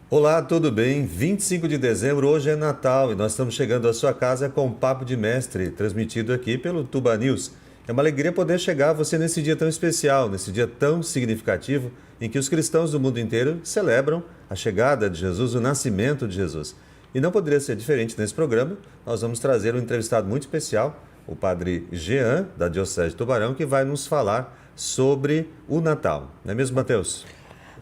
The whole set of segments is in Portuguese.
Olá, tudo bem? 25 de dezembro, hoje é Natal e nós estamos chegando à sua casa com o Papo de Mestre, transmitido aqui pelo Tuba News. É uma alegria poder chegar a você nesse dia tão especial, nesse dia tão significativo, em que os cristãos do mundo inteiro celebram a chegada de Jesus, o nascimento de Jesus. E não poderia ser diferente nesse programa, nós vamos trazer um entrevistado muito especial, o Padre Jean, da Diocese de Tubarão, que vai nos falar sobre o Natal. Não é mesmo, Mateus?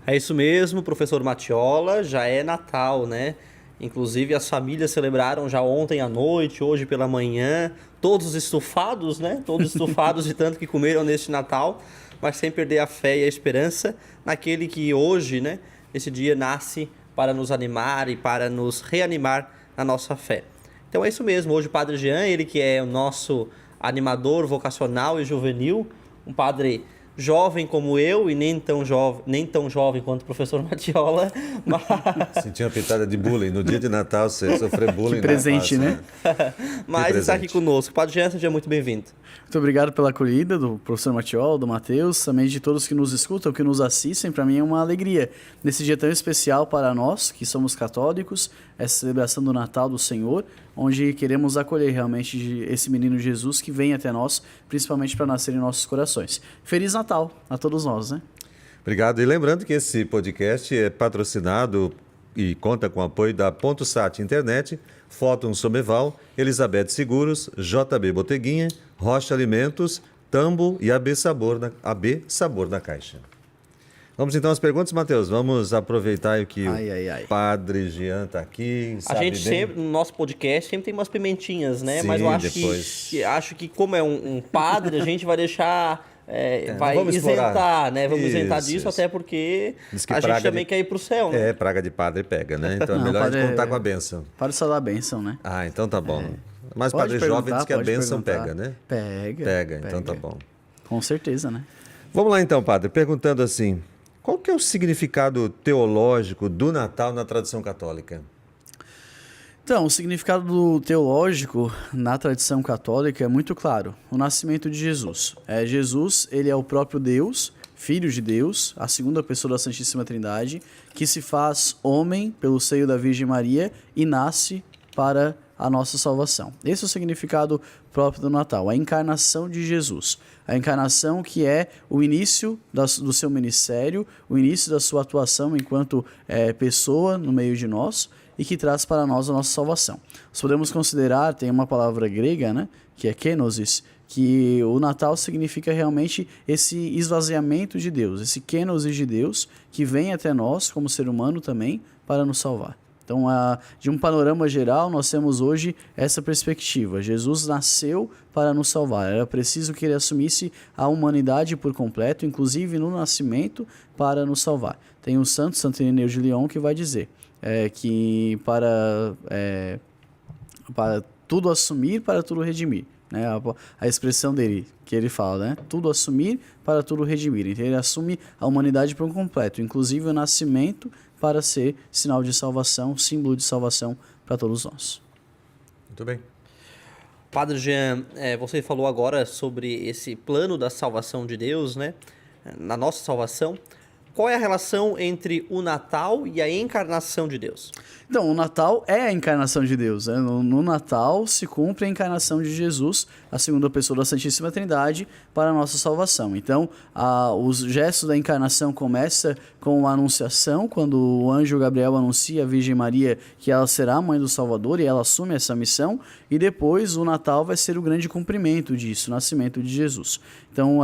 É isso mesmo, professor Matiola, já é Natal, né? Inclusive as famílias celebraram já ontem à noite, hoje pela manhã, todos estufados, né? Todos estufados de tanto que comeram neste Natal, mas sem perder a fé e a esperança naquele que hoje, né? Esse dia nasce para nos animar e para nos reanimar na nossa fé. Então é isso mesmo, hoje o Padre Jean, ele que é o nosso animador vocacional e juvenil, um padre jovem como eu e nem tão jovem quanto o professor Matiola, mas... Senti uma pitada de bullying. No dia de Natal, você sofrer bullying. Que presente, não é né? Mas está aqui conosco. Padre Jean, seja muito bem-vindo. Muito obrigado pela acolhida do professor Matiola, do Matheus, também de todos que nos escutam, que nos assistem. Para mim é uma alegria nesse dia tão especial para nós, que somos católicos, essa celebração do Natal do Senhor, onde queremos acolher realmente esse menino Jesus que vem até nós, principalmente para nascer em nossos corações. Feliz Natal a todos nós, né? Obrigado. E lembrando que esse podcast é patrocinado e conta com o apoio da Ponto Sat Internet, Fóton Someval, Elizabeth Seguros, JB Boteguinha, Rocha Alimentos, Tambo e AB Sabor da Caixa. Vamos então às perguntas, Matheus. Vamos aproveitar que o Padre Jean está aqui. A gente sempre, no nosso podcast, sempre tem umas pimentinhas, né? Sim, mas eu acho que como é um padre, a gente vai deixar... vai isentar, né? Vamos isentar disso, até porque a gente também quer ir para o céu, né? Praga de padre pega, né? Então é melhor a gente contar com a bênção. Padre só dá a bênção, né? Ah, então tá bom. Mas padre jovem diz que a bênção pega, né? Pega, então tá bom. Com certeza, né? Vamos lá então, padre, perguntando assim, qual que é o significado teológico do Natal na tradição católica? Então, o significado teológico na tradição católica é muito claro. O nascimento de Jesus. Jesus, ele é o próprio Deus, Filho de Deus, a segunda pessoa da Santíssima Trindade, que se faz homem pelo seio da Virgem Maria e nasce para a nossa salvação. Esse é o significado próprio do Natal, a encarnação de Jesus. A encarnação que é o início do seu ministério, o início da sua atuação enquanto pessoa no meio de nós, e que traz para nós a nossa salvação. Nós podemos considerar, tem uma palavra grega, né, que é kenosis, que o Natal significa realmente esse esvaziamento de Deus, esse kenosis de Deus que vem até nós, como ser humano também, para nos salvar. Então, de um panorama geral, nós temos hoje essa perspectiva. Jesus nasceu para nos salvar. Era preciso que ele assumisse a humanidade por completo, inclusive no nascimento, para nos salvar. Tem um santo, Santo Ireneu de Lyon, que vai dizer que para tudo assumir, para tudo redimir. Né? A expressão dele, que ele fala, né? Tudo assumir, para tudo redimir. Então ele assume a humanidade por completo, inclusive o nascimento, para ser sinal de salvação, símbolo de salvação para todos nós. Muito bem. Padre Jean, você falou agora sobre esse plano da salvação de Deus, né? Na nossa salvação. Qual é a relação entre o Natal e a encarnação de Deus? Então, o Natal é a encarnação de Deus. Né? No Natal se cumpre a encarnação de Jesus, a segunda pessoa da Santíssima Trindade, para a nossa salvação. Então, os gestos da encarnação começam com a anunciação, quando o anjo Gabriel anuncia à Virgem Maria que ela será a mãe do Salvador e ela assume essa missão. E depois o Natal vai ser o grande cumprimento disso, o nascimento de Jesus. Então,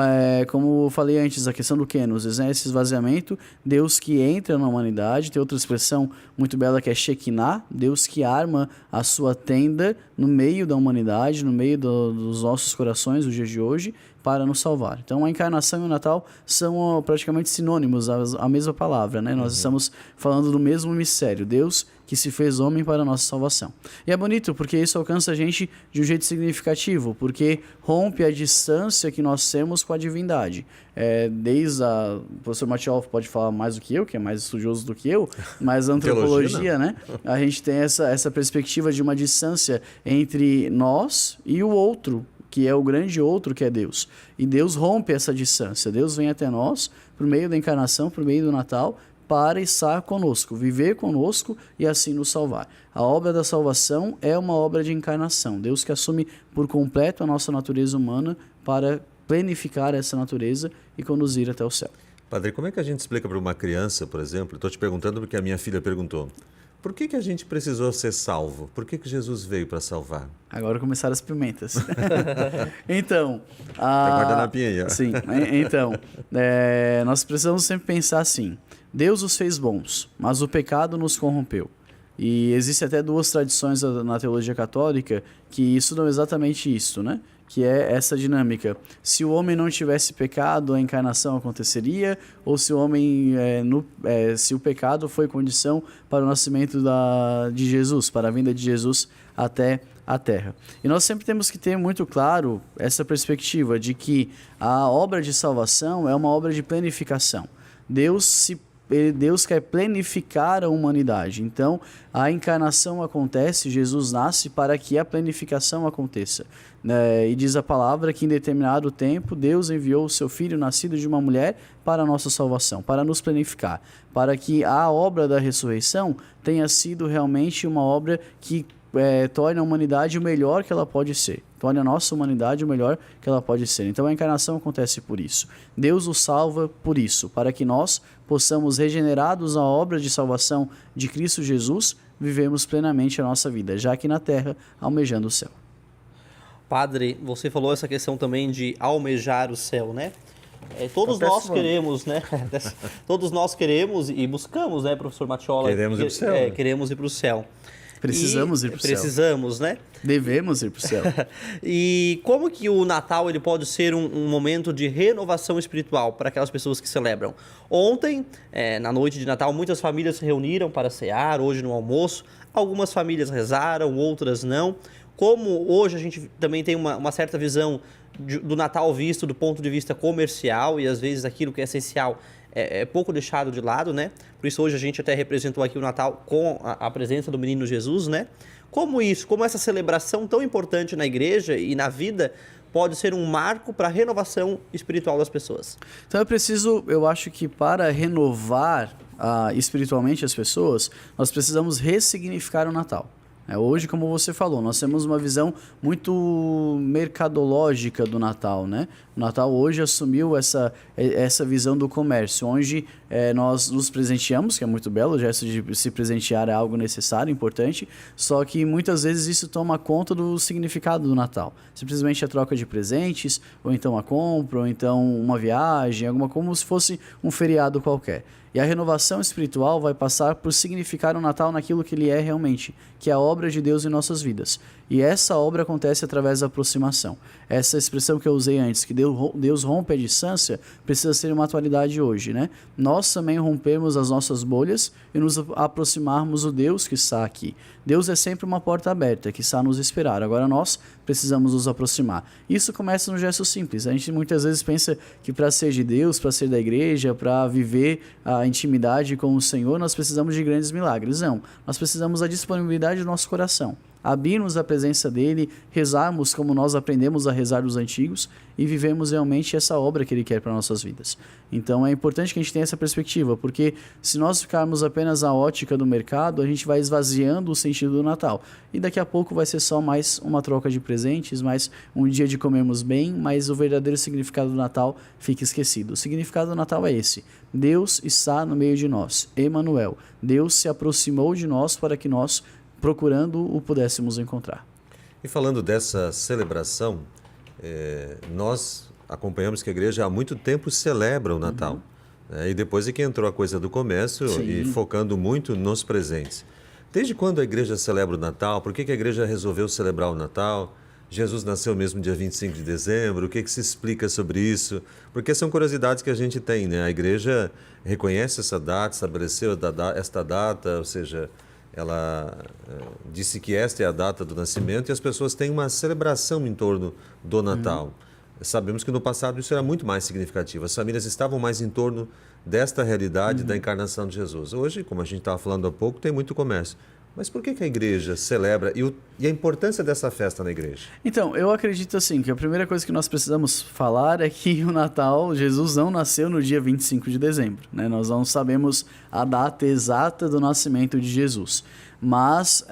como eu falei antes, a questão do kenosis, né? Esse esvaziamento, Deus que entra na humanidade, tem outra expressão muito bela que é Shekinah, Deus que arma a sua tenda no meio da humanidade, no meio dos nossos corações, nos dias de hoje, para nos salvar. Então, a encarnação e o Natal são praticamente sinônimos, a mesma palavra, né? Nós estamos falando do mesmo mistério, Deus que se fez homem para a nossa salvação. E é bonito porque isso alcança a gente de um jeito significativo, porque rompe a distância que nós temos com a divindade. O professor Matiola pode falar mais do que eu, que é mais estudioso do que eu, mas a antropologia, né? A gente tem essa perspectiva de uma distância entre nós e o outro, que é o grande outro, que é Deus. E Deus rompe essa distância. Deus vem até nós por meio da encarnação, por meio do Natal, para estar conosco, viver conosco e assim nos salvar. A obra da salvação é uma obra de encarnação. Deus que assume por completo a nossa natureza humana para planificar essa natureza e conduzir até o céu. Padre, como é que a gente explica para uma criança, por exemplo, estou te perguntando porque a minha filha perguntou, por que a gente precisou ser salvo? Por que Jesus veio para salvar? Agora começaram as pimentas. Então... Tá guardando a pinha aí, ó. Sim, então, nós precisamos sempre pensar assim, Deus os fez bons, mas o pecado nos corrompeu. E existe até duas tradições na teologia católica que estudam exatamente isso, né? Que é essa dinâmica. Se o homem não tivesse pecado, a encarnação aconteceria, ou se o homem, se o pecado foi condição para o nascimento de Jesus, para a vinda de Jesus até a Terra. E nós sempre temos que ter muito claro essa perspectiva de que a obra de salvação é uma obra de planificação. Deus quer planificar a humanidade. Então, a encarnação acontece, Jesus nasce para que a planificação aconteça. E diz a palavra que em determinado tempo Deus enviou o seu Filho nascido de uma mulher para a nossa salvação, para nos planificar, para que a obra da ressurreição tenha sido realmente uma obra que torne a humanidade o melhor que ela pode ser. Torne a nossa humanidade o melhor que ela pode ser. Então a encarnação acontece por isso. Deus o salva por isso, para que nós possamos, regenerados à obra de salvação de Cristo Jesus, vivemos plenamente a nossa vida, já aqui na terra, almejando o céu. Padre, você falou essa questão também de almejar o céu, né? Todos nós queremos, né? Todos nós queremos e buscamos, né, professor Mattiola? Queremos ir para o céu. Queremos ir para o céu. Precisamos ir para o céu. Precisamos, né? Devemos ir para o céu. E como que o Natal ele pode ser um momento de renovação espiritual para aquelas pessoas que celebram? Ontem, na noite de Natal, muitas famílias se reuniram para cear, hoje no almoço. Algumas famílias rezaram, outras não. Como hoje a gente também tem uma certa visão do Natal visto do ponto de vista comercial e às vezes aquilo que é essencial é pouco deixado de lado, né? Por isso hoje a gente até representou aqui o Natal com a presença do menino Jesus, né? Como essa celebração tão importante na igreja e na vida pode ser um marco para a renovação espiritual das pessoas? Então eu acho que para renovar espiritualmente as pessoas, nós precisamos ressignificar o Natal. Hoje, como você falou, nós temos uma visão muito mercadológica do Natal, né? O Natal hoje assumiu essa visão do comércio, onde nós nos presenteamos, que é muito belo, o gesto de se presentear é algo necessário, importante, só que muitas vezes isso toma conta do significado do Natal. Simplesmente a troca de presentes, ou então a compra, ou então uma viagem, como se fosse um feriado qualquer. E a renovação espiritual vai passar por significar o Natal naquilo que ele é realmente, que é a obra de Deus em nossas vidas. E essa obra acontece através da aproximação. Essa expressão que eu usei antes, que Deus rompe a distância, precisa ser uma atualidade hoje, né? Nós também rompemos as nossas bolhas e nos aproximarmos do Deus que está aqui. Deus é sempre uma porta aberta, que está a nos esperar. Agora nós precisamos nos aproximar. Isso começa no gesto simples. A gente muitas vezes pensa que para ser de Deus, para ser da igreja, para viver a intimidade com o Senhor, nós precisamos de grandes milagres. Não, nós precisamos da disponibilidade do nosso coração. Abrirmos a presença dele, rezarmos como nós aprendemos a rezar dos antigos e vivemos realmente essa obra que ele quer para nossas vidas. Então é importante que a gente tenha essa perspectiva, porque se nós ficarmos apenas à ótica do mercado, a gente vai esvaziando o sentido do Natal. E daqui a pouco vai ser só mais uma troca de presentes, mais um dia de comermos bem, mas o verdadeiro significado do Natal fica esquecido. O significado do Natal é esse: Deus está no meio de nós, Emanuel. Deus se aproximou de nós para que nós, procurando, o pudéssemos encontrar. E falando dessa celebração, nós acompanhamos que a igreja há muito tempo celebra o Natal. E depois é que entrou a coisa do comércio. Sim. E focando muito nos presentes. Desde quando a igreja celebra o Natal? Por que a igreja resolveu celebrar o Natal? Jesus nasceu mesmo dia 25 de dezembro? O que se explica sobre isso? Porque são curiosidades que a gente tem, né? A igreja reconhece essa data, estabeleceu esta data, ou seja, ela disse que esta é a data do nascimento e as pessoas têm uma celebração em torno do Natal. Sabemos que no passado isso era muito mais significativo. As famílias estavam mais em torno desta realidade da encarnação de Jesus. Hoje, como a gente estava falando há pouco, tem muito comércio. Mas por que a igreja celebra e a importância dessa festa na igreja? Então, eu acredito assim, que a primeira coisa que nós precisamos falar é que o Natal, Jesus não nasceu no dia 25 de dezembro, né? Nós não sabemos a data exata do nascimento de Jesus. Mas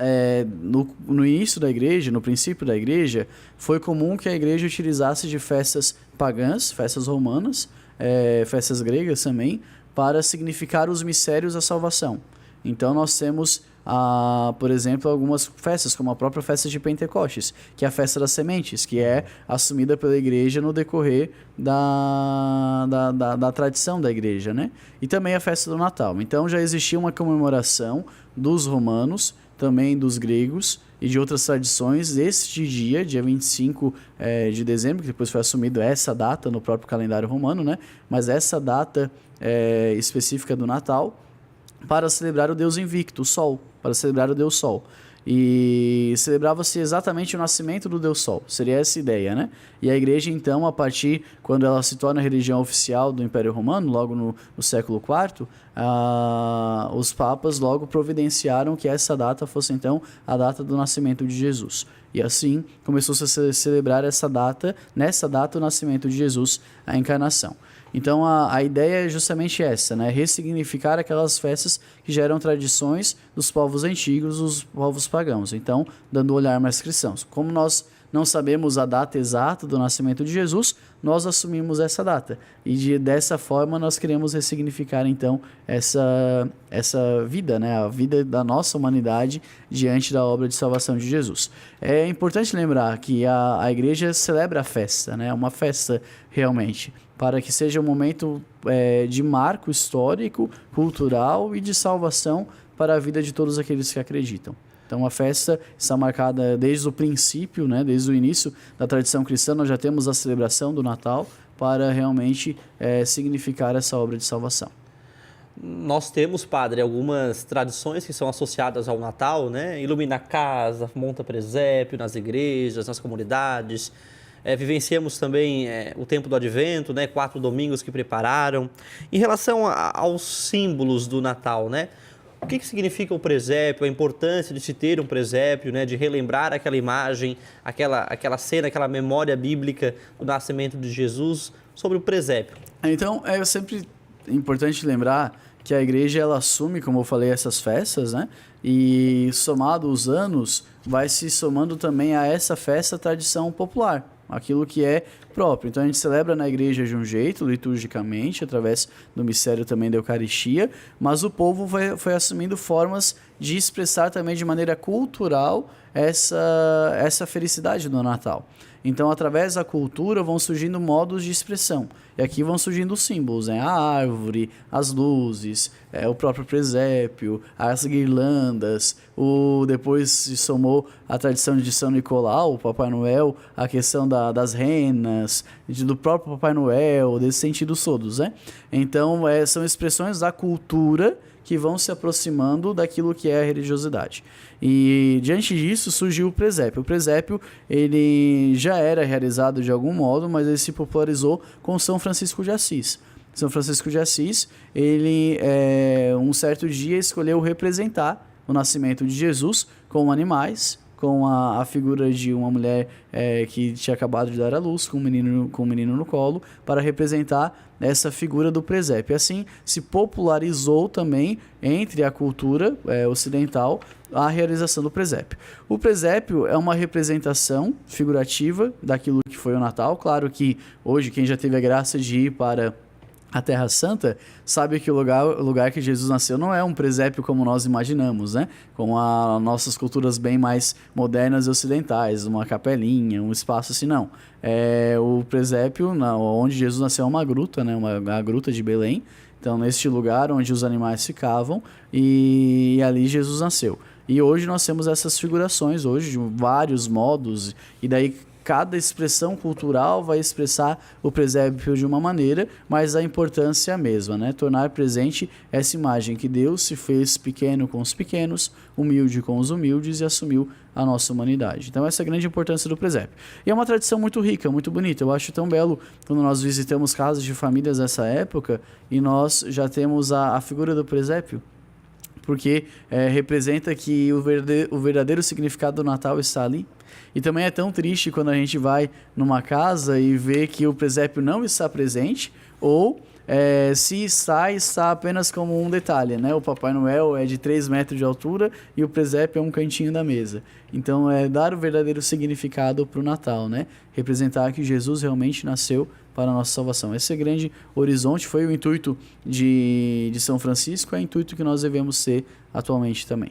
no início da igreja, no princípio da igreja, foi comum que a igreja utilizasse de festas pagãs, festas romanas, festas gregas também, para significar os mistérios da salvação. Então nós temos, por exemplo, algumas festas, como a própria festa de Pentecostes, que é a festa das sementes, que é assumida pela igreja no decorrer da tradição da igreja, né? E também a festa do Natal. Então já existia uma comemoração dos romanos, também dos gregos e de outras tradições este dia 25 de dezembro, que depois foi assumido essa data no próprio calendário romano, né? Mas essa data específica do Natal, para celebrar o Deus invicto, o Sol, para celebrar o Deus Sol. E celebrava-se exatamente o nascimento do Deus Sol, seria essa a ideia, né? E a igreja, então, a partir, quando ela se torna a religião oficial do Império Romano, logo no século IV, os papas logo providenciaram que essa data fosse, então, a data do nascimento de Jesus. E assim, começou-se a celebrar nessa data, o nascimento de Jesus, a encarnação. Então a ideia é justamente essa, né? Ressignificar aquelas festas que já eram tradições dos povos antigos, dos povos pagãos. Então, dando um olhar mais cristão. Como nós não sabemos a data exata do nascimento de Jesus, nós assumimos essa data. E dessa forma nós queremos ressignificar então essa vida, né? A vida da nossa humanidade diante da obra de salvação de Jesus. É importante lembrar que a igreja celebra a festa, né? Uma festa realmente, para que seja um momento de marco histórico, cultural e de salvação para a vida de todos aqueles que acreditam. Então a festa está marcada desde o princípio, né, desde o início da tradição cristã, nós já temos a celebração do Natal para realmente significar essa obra de salvação. Nós temos, padre, algumas tradições que são associadas ao Natal, né? Ilumina a casa, monta presépio nas igrejas, nas comunidades. Vivenciamos também o tempo do Advento, né? 4 domingos que prepararam. Em relação aos símbolos do Natal, né? O que significa o presépio, a importância de se ter um presépio, né? De relembrar aquela imagem, aquela cena, aquela memória bíblica do nascimento de Jesus, sobre o presépio. Então, é sempre importante lembrar que a igreja ela assume, como eu falei, essas festas, né? E somado os anos, vai se somando também a essa festa a tradição popular, aquilo que é próprio. Então a gente celebra na igreja de um jeito, liturgicamente, através do mistério também da Eucaristia, mas o povo foi assumindo formas de expressar também de maneira cultural essa felicidade do Natal. Então, através da cultura vão surgindo modos de expressão. E aqui vão surgindo os símbolos, né? A árvore, as luzes, o próprio presépio, as guirlandas. Depois se somou a tradição de São Nicolau, o Papai Noel, a questão das renas, do próprio Papai Noel, desses sentidos todos, né? Então, são expressões da cultura que vão se aproximando daquilo que é a religiosidade. E diante disso surgiu o presépio. O presépio ele já era realizado de algum modo, mas ele se popularizou com São Francisco de Assis. São Francisco de Assis, ele um certo dia escolheu representar o nascimento de Jesus com animais, com a figura de uma mulher que tinha acabado de dar à luz, com um menino no colo, para representar essa figura do presépio. Assim, se popularizou também entre a cultura ocidental a realização do presépio. O presépio é uma representação figurativa daquilo que foi o Natal. Claro que hoje, quem já teve a graça de ir para a Terra Santa, sabe que o lugar que Jesus nasceu não é um presépio como nós imaginamos, né? Com as nossas culturas bem mais modernas e ocidentais, uma capelinha, um espaço assim, não. O presépio, onde Jesus nasceu, é uma gruta, né? A gruta de Belém. Então, neste lugar onde os animais ficavam, e ali Jesus nasceu. E hoje nós temos essas figurações, hoje, de vários modos, e daí cada expressão cultural vai expressar o presépio de uma maneira, mas a importância é a mesma, né? Tornar presente essa imagem que Deus se fez pequeno com os pequenos, humilde com os humildes e assumiu a nossa humanidade. Então essa é a grande importância do presépio. E é uma tradição muito rica, muito bonita. Eu acho tão belo quando nós visitamos casas de famílias nessa época e nós já temos a figura do presépio, porque representa que o verdadeiro significado do Natal está ali. E também é tão triste quando a gente vai numa casa e vê que o presépio não está presente, ou se está apenas como um detalhe, né? O Papai Noel é de 3 metros de altura e o presépio é um cantinho da mesa. Então, é dar o verdadeiro significado para o Natal, né? Representar que Jesus realmente nasceu para a nossa salvação. Esse grande horizonte foi o intuito de São Francisco, é o intuito que nós devemos ser atualmente também.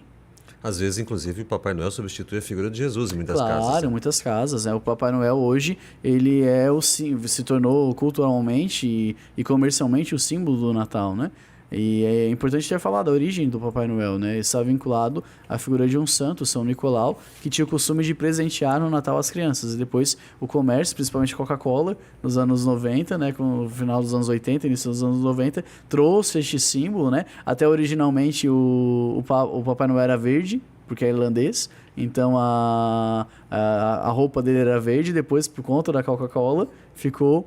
Às vezes, inclusive, o Papai Noel substitui a figura de Jesus em muitas casas. Claro, muitas casas. O Papai Noel hoje, ele se tornou culturalmente e comercialmente o símbolo do Natal, né? E é importante ter falado da origem do Papai Noel, né? Está vinculado à figura de um santo, São Nicolau, que tinha o costume de presentear no Natal as crianças. E depois o comércio, principalmente Coca-Cola, nos anos 90, né? Com o final dos anos 80, início dos anos 90, trouxe este símbolo, né? Até originalmente o Papai Noel era verde, porque é irlandês, então a roupa dele era verde, depois, por conta da Coca-Cola, ficou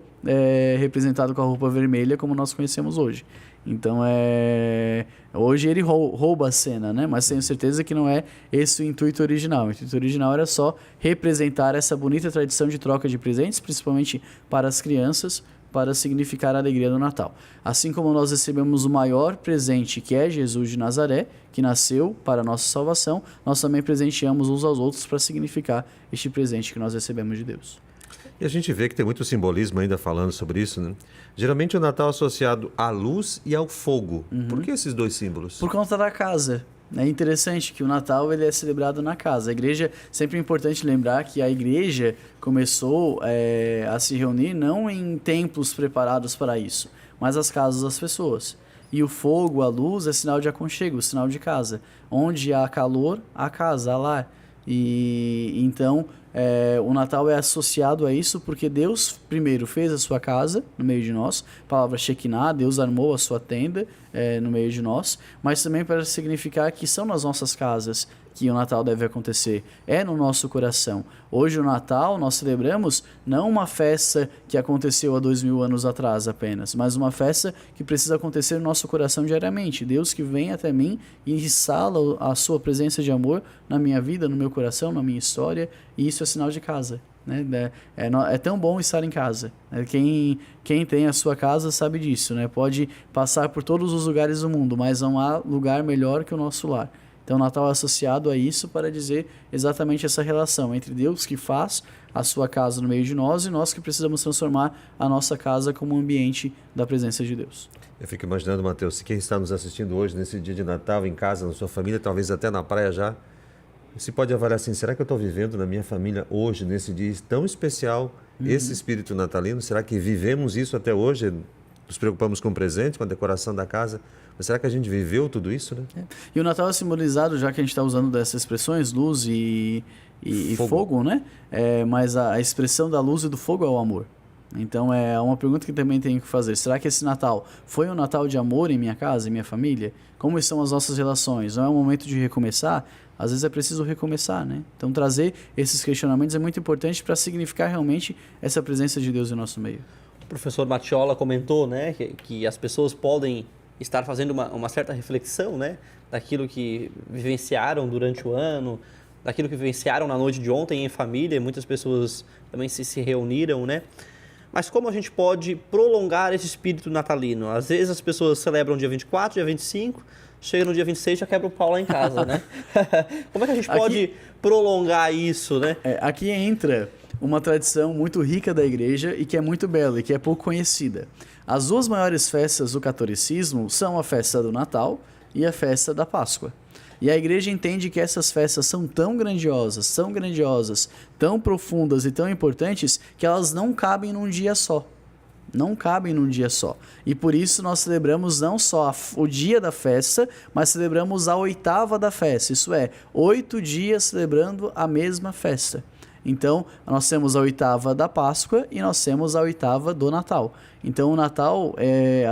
representado com a roupa vermelha, como nós conhecemos hoje. Então, hoje ele rouba a cena, né? Mas tenho certeza que não é esse o intuito original. O intuito original era só representar essa bonita tradição de troca de presentes, principalmente para as crianças, para significar a alegria do Natal. Assim como nós recebemos o maior presente, que é Jesus de Nazaré, que nasceu para a nossa salvação, nós também presenteamos uns aos outros para significar este presente que nós recebemos de Deus. E a gente vê que tem muito simbolismo ainda falando sobre isso, né? Geralmente o Natal é associado à luz e ao fogo. Por que esses dois símbolos? Por conta da casa. É interessante que o Natal ele é celebrado na casa. A igreja, sempre é importante lembrar que a igreja começou a se reunir não em templos preparados para isso, mas as casas das pessoas. E o fogo, a luz, é sinal de aconchego, sinal de casa. Onde há calor, há casa, há lar. E então o Natal é associado a isso porque Deus primeiro fez a sua casa no meio de nós, a palavra Shekinah, Deus armou a sua tenda no meio de nós, mas também para significar que são nas nossas casas que o Natal deve acontecer, é no nosso coração. Hoje o Natal nós celebramos não uma festa que aconteceu há 2000 anos atrás apenas, mas uma festa que precisa acontecer no nosso coração diariamente. Deus que vem até mim e instala a sua presença de amor na minha vida, no meu coração, na minha história, e isso é sinal de casa. Né? É tão bom estar em casa. Quem tem a sua casa sabe disso. Né? Pode passar por todos os lugares do mundo, mas não há lugar melhor que o nosso lar. Então, o Natal é associado a isso para dizer exatamente essa relação entre Deus que faz a sua casa no meio de nós e nós que precisamos transformar a nossa casa como um ambiente da presença de Deus. Eu fico imaginando, Mateus, se quem está nos assistindo hoje, nesse dia de Natal, em casa, na sua família, talvez até na praia já, se pode avaliar assim, será que eu estou vivendo na minha família hoje, nesse dia tão especial, esse espírito natalino? Será que vivemos isso até hoje? Nos preocupamos com o presente, com a decoração da casa? Mas será que a gente viveu tudo isso, né? E o Natal é simbolizado, já que a gente está usando dessas expressões, luz e fogo, né? Mas a expressão da luz e do fogo é o amor. Então é uma pergunta que também tenho que fazer. Será que esse Natal foi um Natal de amor em minha casa, em minha família? Como estão as nossas relações? Não é um momento de recomeçar? Às vezes é preciso recomeçar, né? Então trazer esses questionamentos é muito importante para significar realmente essa presença de Deus em nosso meio. O professor Matiola comentou, né, que as pessoas podem estar fazendo uma certa reflexão, né, daquilo que vivenciaram durante o ano, daquilo que vivenciaram na noite de ontem em família. Muitas pessoas também se reuniram, né? Mas como a gente pode prolongar esse espírito natalino? Às vezes as pessoas celebram dia 24, dia 25, chega no dia 26 e já quebra o pau lá em casa, né? Como é que a gente pode prolongar isso, né? Aqui entra uma tradição muito rica da igreja e que é muito bela e que é pouco conhecida. As duas maiores festas do catolicismo são a festa do Natal e a festa da Páscoa. E a igreja entende que essas festas são tão grandiosas, tão profundas e tão importantes que elas não cabem num dia só. Não cabem num dia só. E por isso nós celebramos não só o dia da festa, mas celebramos a 8ª da festa. Isso é, 8 dias celebrando a mesma festa. Então, nós temos a oitava da Páscoa e nós temos a oitava do Natal. Então, o Natal,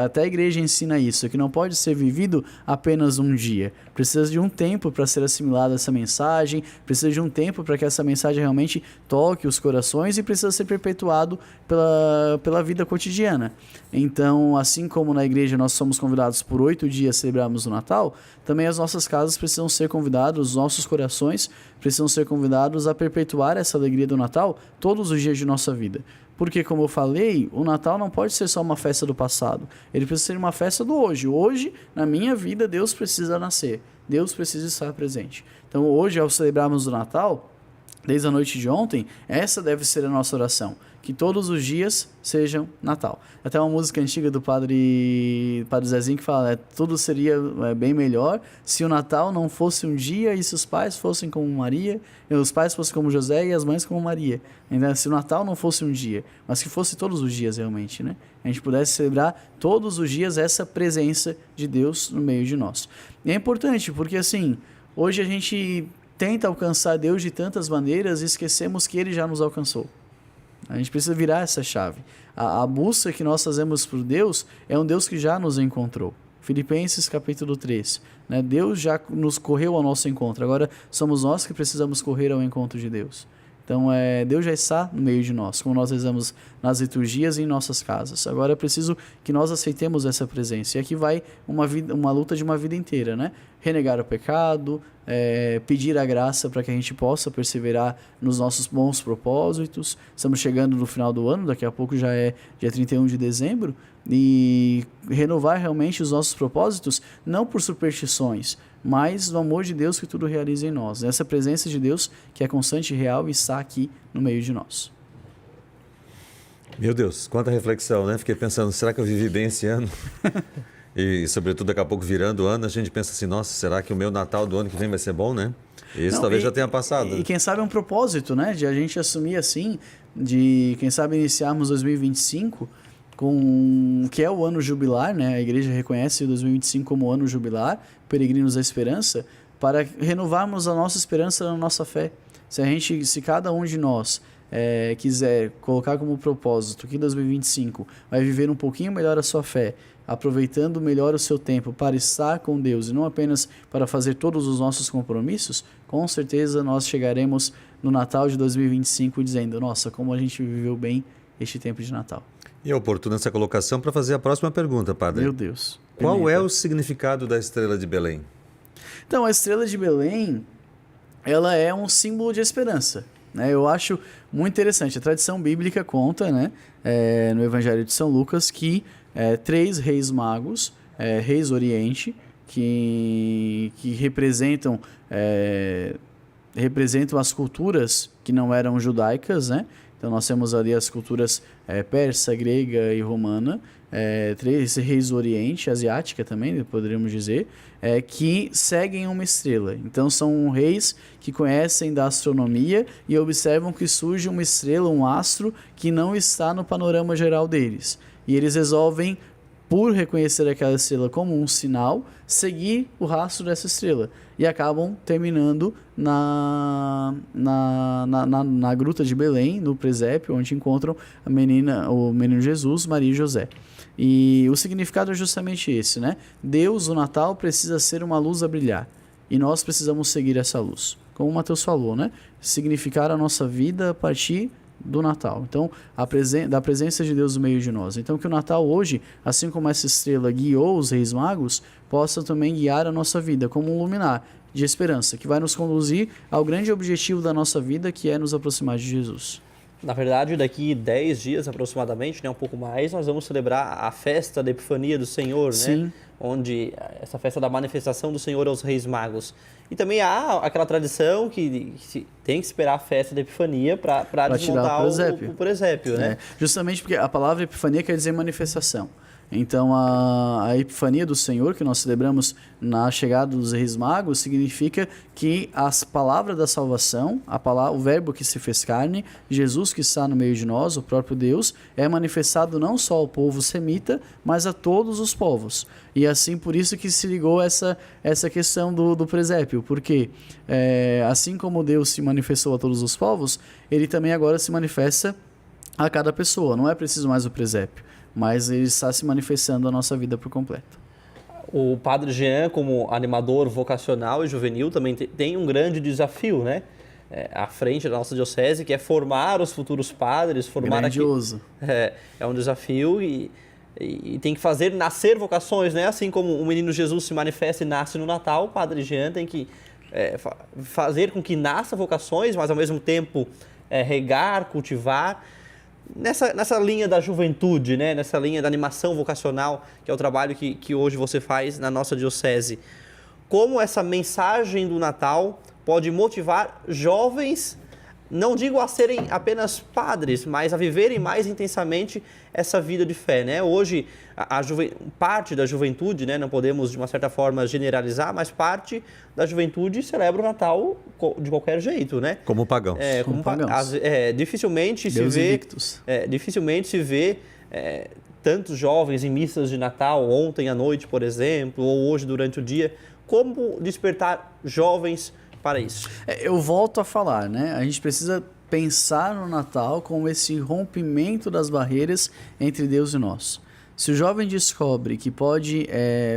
até a igreja ensina isso, que não pode ser vivido apenas um dia. Precisa de um tempo para ser assimilada essa mensagem, precisa de um tempo para que essa mensagem realmente toque os corações e precisa ser perpetuado pela vida cotidiana. Então, assim como na igreja nós somos convidados por 8 dias a celebrarmos o Natal, também as nossas casas precisam ser convidados, os nossos corações precisam ser convidados a perpetuar essa alegria do Natal todos os dias de nossa vida. Porque, como eu falei, o Natal não pode ser só uma festa do passado. Ele precisa ser uma festa do hoje. Hoje, na minha vida, Deus precisa nascer. Deus precisa estar presente. Então, hoje, ao celebrarmos o Natal, desde a noite de ontem, essa deve ser a nossa oração. Que todos os dias sejam Natal. Até uma música antiga do Padre Zezinho que fala, tudo seria bem melhor se o Natal não fosse um dia e se os pais fossem como Maria, e os pais fossem como José e as mães como Maria. Então, se o Natal não fosse um dia, mas que fosse todos os dias realmente, né? A gente pudesse celebrar todos os dias essa presença de Deus no meio de nós. E é importante porque, assim, hoje a gente tenta alcançar Deus de tantas maneiras e esquecemos que Ele já nos alcançou. A gente precisa virar essa chave. A busca que nós fazemos por Deus é um Deus que já nos encontrou. Filipenses capítulo 3. Né? Deus já nos correu ao nosso encontro. Agora somos nós que precisamos correr ao encontro de Deus. Então, Deus já está no meio de nós, como nós rezamos nas liturgias e em nossas casas. Agora é preciso que nós aceitemos essa presença. E aqui vai uma luta de uma vida inteira, né? Renegar o pecado, pedir a graça para que a gente possa perseverar nos nossos bons propósitos. Estamos chegando no final do ano, daqui a pouco já é dia 31 de dezembro, e renovar realmente os nossos propósitos, não por superstições, mas no amor de Deus que tudo realiza em nós. Essa presença de Deus que é constante e real e está aqui no meio de nós. Meu Deus, quanta reflexão, né? Fiquei pensando, será que eu vivi bem esse ano? E, sobretudo, daqui a pouco virando o ano, a gente pensa assim, nossa, será que o meu Natal do ano que vem vai ser bom, né? Isso talvez já tenha passado. E quem sabe é um propósito, né? De a gente assumir assim, de quem sabe iniciarmos 2025 que é o ano jubilar, né? A igreja reconhece o 2025 como ano jubilar, peregrinos da esperança, para renovarmos a nossa esperança na nossa fé. Se cada um de nós quiser colocar como propósito que em 2025 vai viver um pouquinho melhor a sua fé, aproveitando melhor o seu tempo para estar com Deus e não apenas para fazer todos os nossos compromissos, com certeza nós chegaremos no Natal de 2025 dizendo, nossa, como a gente viveu bem este tempo de Natal. E é oportuna essa colocação para fazer a próxima pergunta, Padre. Meu Deus. Qual é o significado da estrela de Belém? Então, a estrela de Belém, ela é um símbolo de esperança. Né? Eu acho muito interessante. A tradição bíblica conta, né, no Evangelho de São Lucas, que 3 reis magos, reis Oriente, que representam as culturas que não eram judaicas, né? Então nós temos ali as culturas persa, grega e romana, 3 reis do Oriente, asiática também, poderíamos dizer, que seguem uma estrela. Então são reis que conhecem da astronomia e observam que surge uma estrela, um astro, que não está no panorama geral deles. E eles resolvem, por reconhecer aquela estrela como um sinal, seguir o rastro dessa estrela. E acabam terminando na gruta de Belém, no presépio, onde encontram o menino Jesus, Maria e José. E o significado é justamente esse, né? Deus, o Natal, precisa ser uma luz a brilhar. E nós precisamos seguir essa luz. Como o Mateus falou, né? Significar a nossa vida a partir do Natal. Então, da presença de Deus no meio de nós. Então, que o Natal hoje, assim como essa estrela guiou os reis magos, possa também guiar a nossa vida como um luminar de esperança, que vai nos conduzir ao grande objetivo da nossa vida, que é nos aproximar de Jesus. Na verdade, daqui 10 dias aproximadamente, né, um pouco mais, nós vamos celebrar a festa da Epifania do Senhor, Sim. né? Onde essa festa da manifestação do Senhor aos Reis Magos. E também há aquela tradição que tem que esperar a festa da Epifania para desmontar o presépio, né? Justamente porque a palavra Epifania quer dizer manifestação. Então, a Epifania do Senhor, que nós celebramos na chegada dos Reis Magos, significa que as palavras da salvação, o verbo que se fez carne, Jesus que está no meio de nós, o próprio Deus, é manifestado não só ao povo semita, mas a todos os povos. E assim, por isso que se ligou essa questão do presépio, porque assim como Deus se manifestou a todos os povos, ele também agora se manifesta a cada pessoa. Não é preciso mais o presépio, mas ele está se manifestando a nossa vida por completo. O Padre Jean, como animador vocacional e juvenil, também tem um grande desafio, né? À frente da nossa diocese, que é formar os futuros padres, formar grandioso. É um desafio e tem que fazer nascer vocações, né? Assim como o menino Jesus se manifesta e nasce no Natal, o Padre Jean tem que fazer com que nasça vocações, mas ao mesmo tempo regar, cultivar. Nessa linha da juventude, né? Nessa linha da animação vocacional, que é o trabalho que hoje você faz na nossa diocese. Como essa mensagem do Natal pode motivar jovens, não digo a serem apenas padres, mas a viverem mais intensamente essa vida de fé, né? Hoje, parte da juventude, né? Não podemos, de uma certa forma, generalizar, mas parte da juventude celebra o Natal de qualquer jeito, né? Como pagão. Como pagãos. Dificilmente Deus se vê... invictus. Dificilmente se vê tantos jovens em missas de Natal, ontem à noite, por exemplo, ou hoje durante o dia. Como despertar jovens para isso? Eu volto a falar, né? A gente precisa pensar no Natal como esse rompimento das barreiras entre Deus e nós. Se o jovem descobre que pode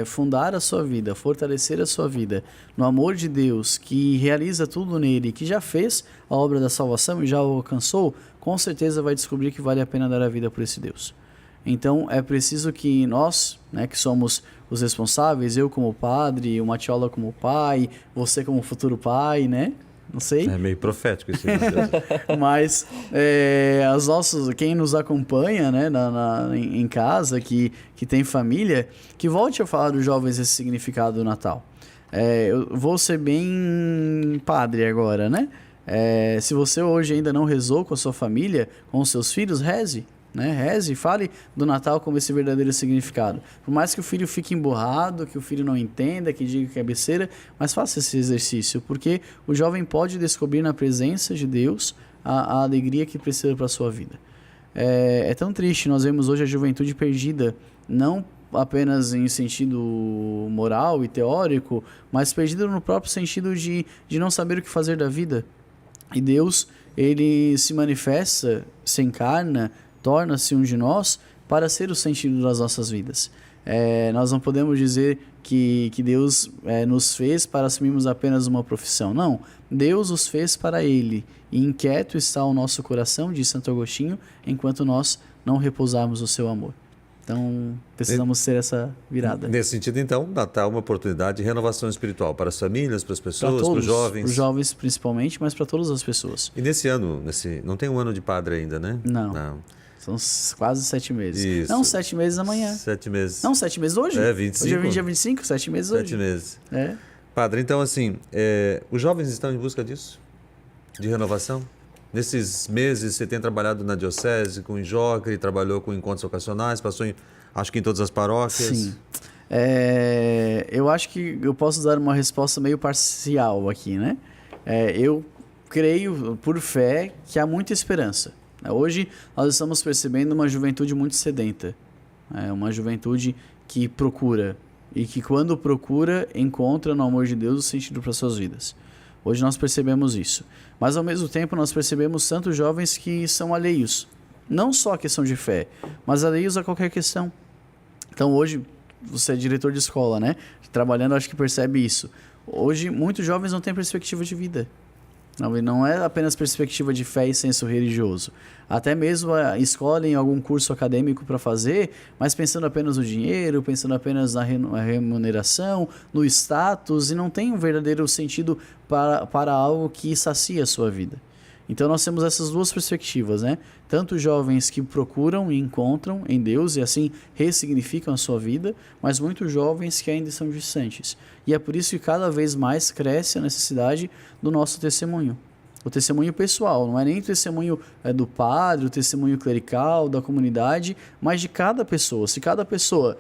fundar a sua vida, fortalecer a sua vida no amor de Deus, que realiza tudo nele, que já fez a obra da salvação e já o alcançou, com certeza vai descobrir que vale a pena dar a vida por esse Deus. Então é preciso que nós, né, que somos os responsáveis, eu como padre, o Matiola como pai, você como futuro pai, né? Não sei. É meio profético isso. Mas quem nos acompanha, né, em casa, que tem família, que volte a falar dos jovens esse significado do Natal. Eu vou ser bem padre agora, né? Se você hoje ainda não rezou com a sua família, com os seus filhos, reze. Né? Reze e fale do Natal como esse verdadeiro significado. Por mais que o filho fique emburrado, que o filho não entenda, que diga que é besteira, mas faça esse exercício, porque o jovem pode descobrir na presença de Deus a alegria que precisa para a sua vida. É tão triste, nós vemos hoje a juventude perdida, não apenas em sentido moral e teórico, mas perdida no próprio sentido de não saber o que fazer da vida. E Deus, ele se manifesta, se encarna, torna-se um de nós para ser o sentido das nossas vidas. Nós não podemos dizer que Deus nos fez para assumirmos apenas uma profissão. Não, Deus os fez para Ele. E inquieto está o nosso coração, diz Santo Agostinho, enquanto nós não repousarmos o seu amor. Então, precisamos ter essa virada. Nesse sentido, então, Natal é uma oportunidade de renovação espiritual para as famílias, para as pessoas, para os jovens. Para os jovens principalmente, mas para todas as pessoas. E nesse ano, não tem um ano de padre ainda, né? Não. São quase 7 meses. Isso. Não, 7 meses amanhã. 7 meses. Não, 7 meses hoje. 25. Hoje é dia 25, 7 meses hoje. 7 meses. É. Padre, então assim, os jovens estão em busca disso? De renovação? Nesses meses você tem trabalhado na diocese, com o Injocre, trabalhou com encontros vocacionais, passou acho que em todas as paróquias. Sim. Eu acho que eu posso dar uma resposta meio parcial aqui, né? Eu creio, por fé, que há muita esperança. Hoje nós estamos percebendo uma juventude muito sedenta, uma juventude que procura e que quando procura encontra no amor de Deus o sentido para suas vidas. Hoje nós percebemos isso, mas ao mesmo tempo nós percebemos tantos jovens que são alheios, não só a questão de fé, mas alheios a qualquer questão. Então hoje você é diretor de escola, né? Trabalhando, acho que percebe isso. Hoje muitos jovens não têm perspectiva de vida. Não é apenas perspectiva de fé e senso religioso. Até mesmo escolhem algum curso acadêmico para fazer, mas pensando apenas no dinheiro, pensando apenas na remuneração, no status, e não tem um verdadeiro sentido para algo que sacia a sua vida. Então nós temos essas duas perspectivas, né? Tanto jovens que procuram e encontram em Deus e assim ressignificam a sua vida, mas muitos jovens que ainda estão distantes. E é por isso que cada vez mais cresce a necessidade do nosso testemunho. o testemunho pessoal, não é nem o testemunho do padre, o testemunho clerical, da comunidade, mas de cada pessoa. Se cada pessoa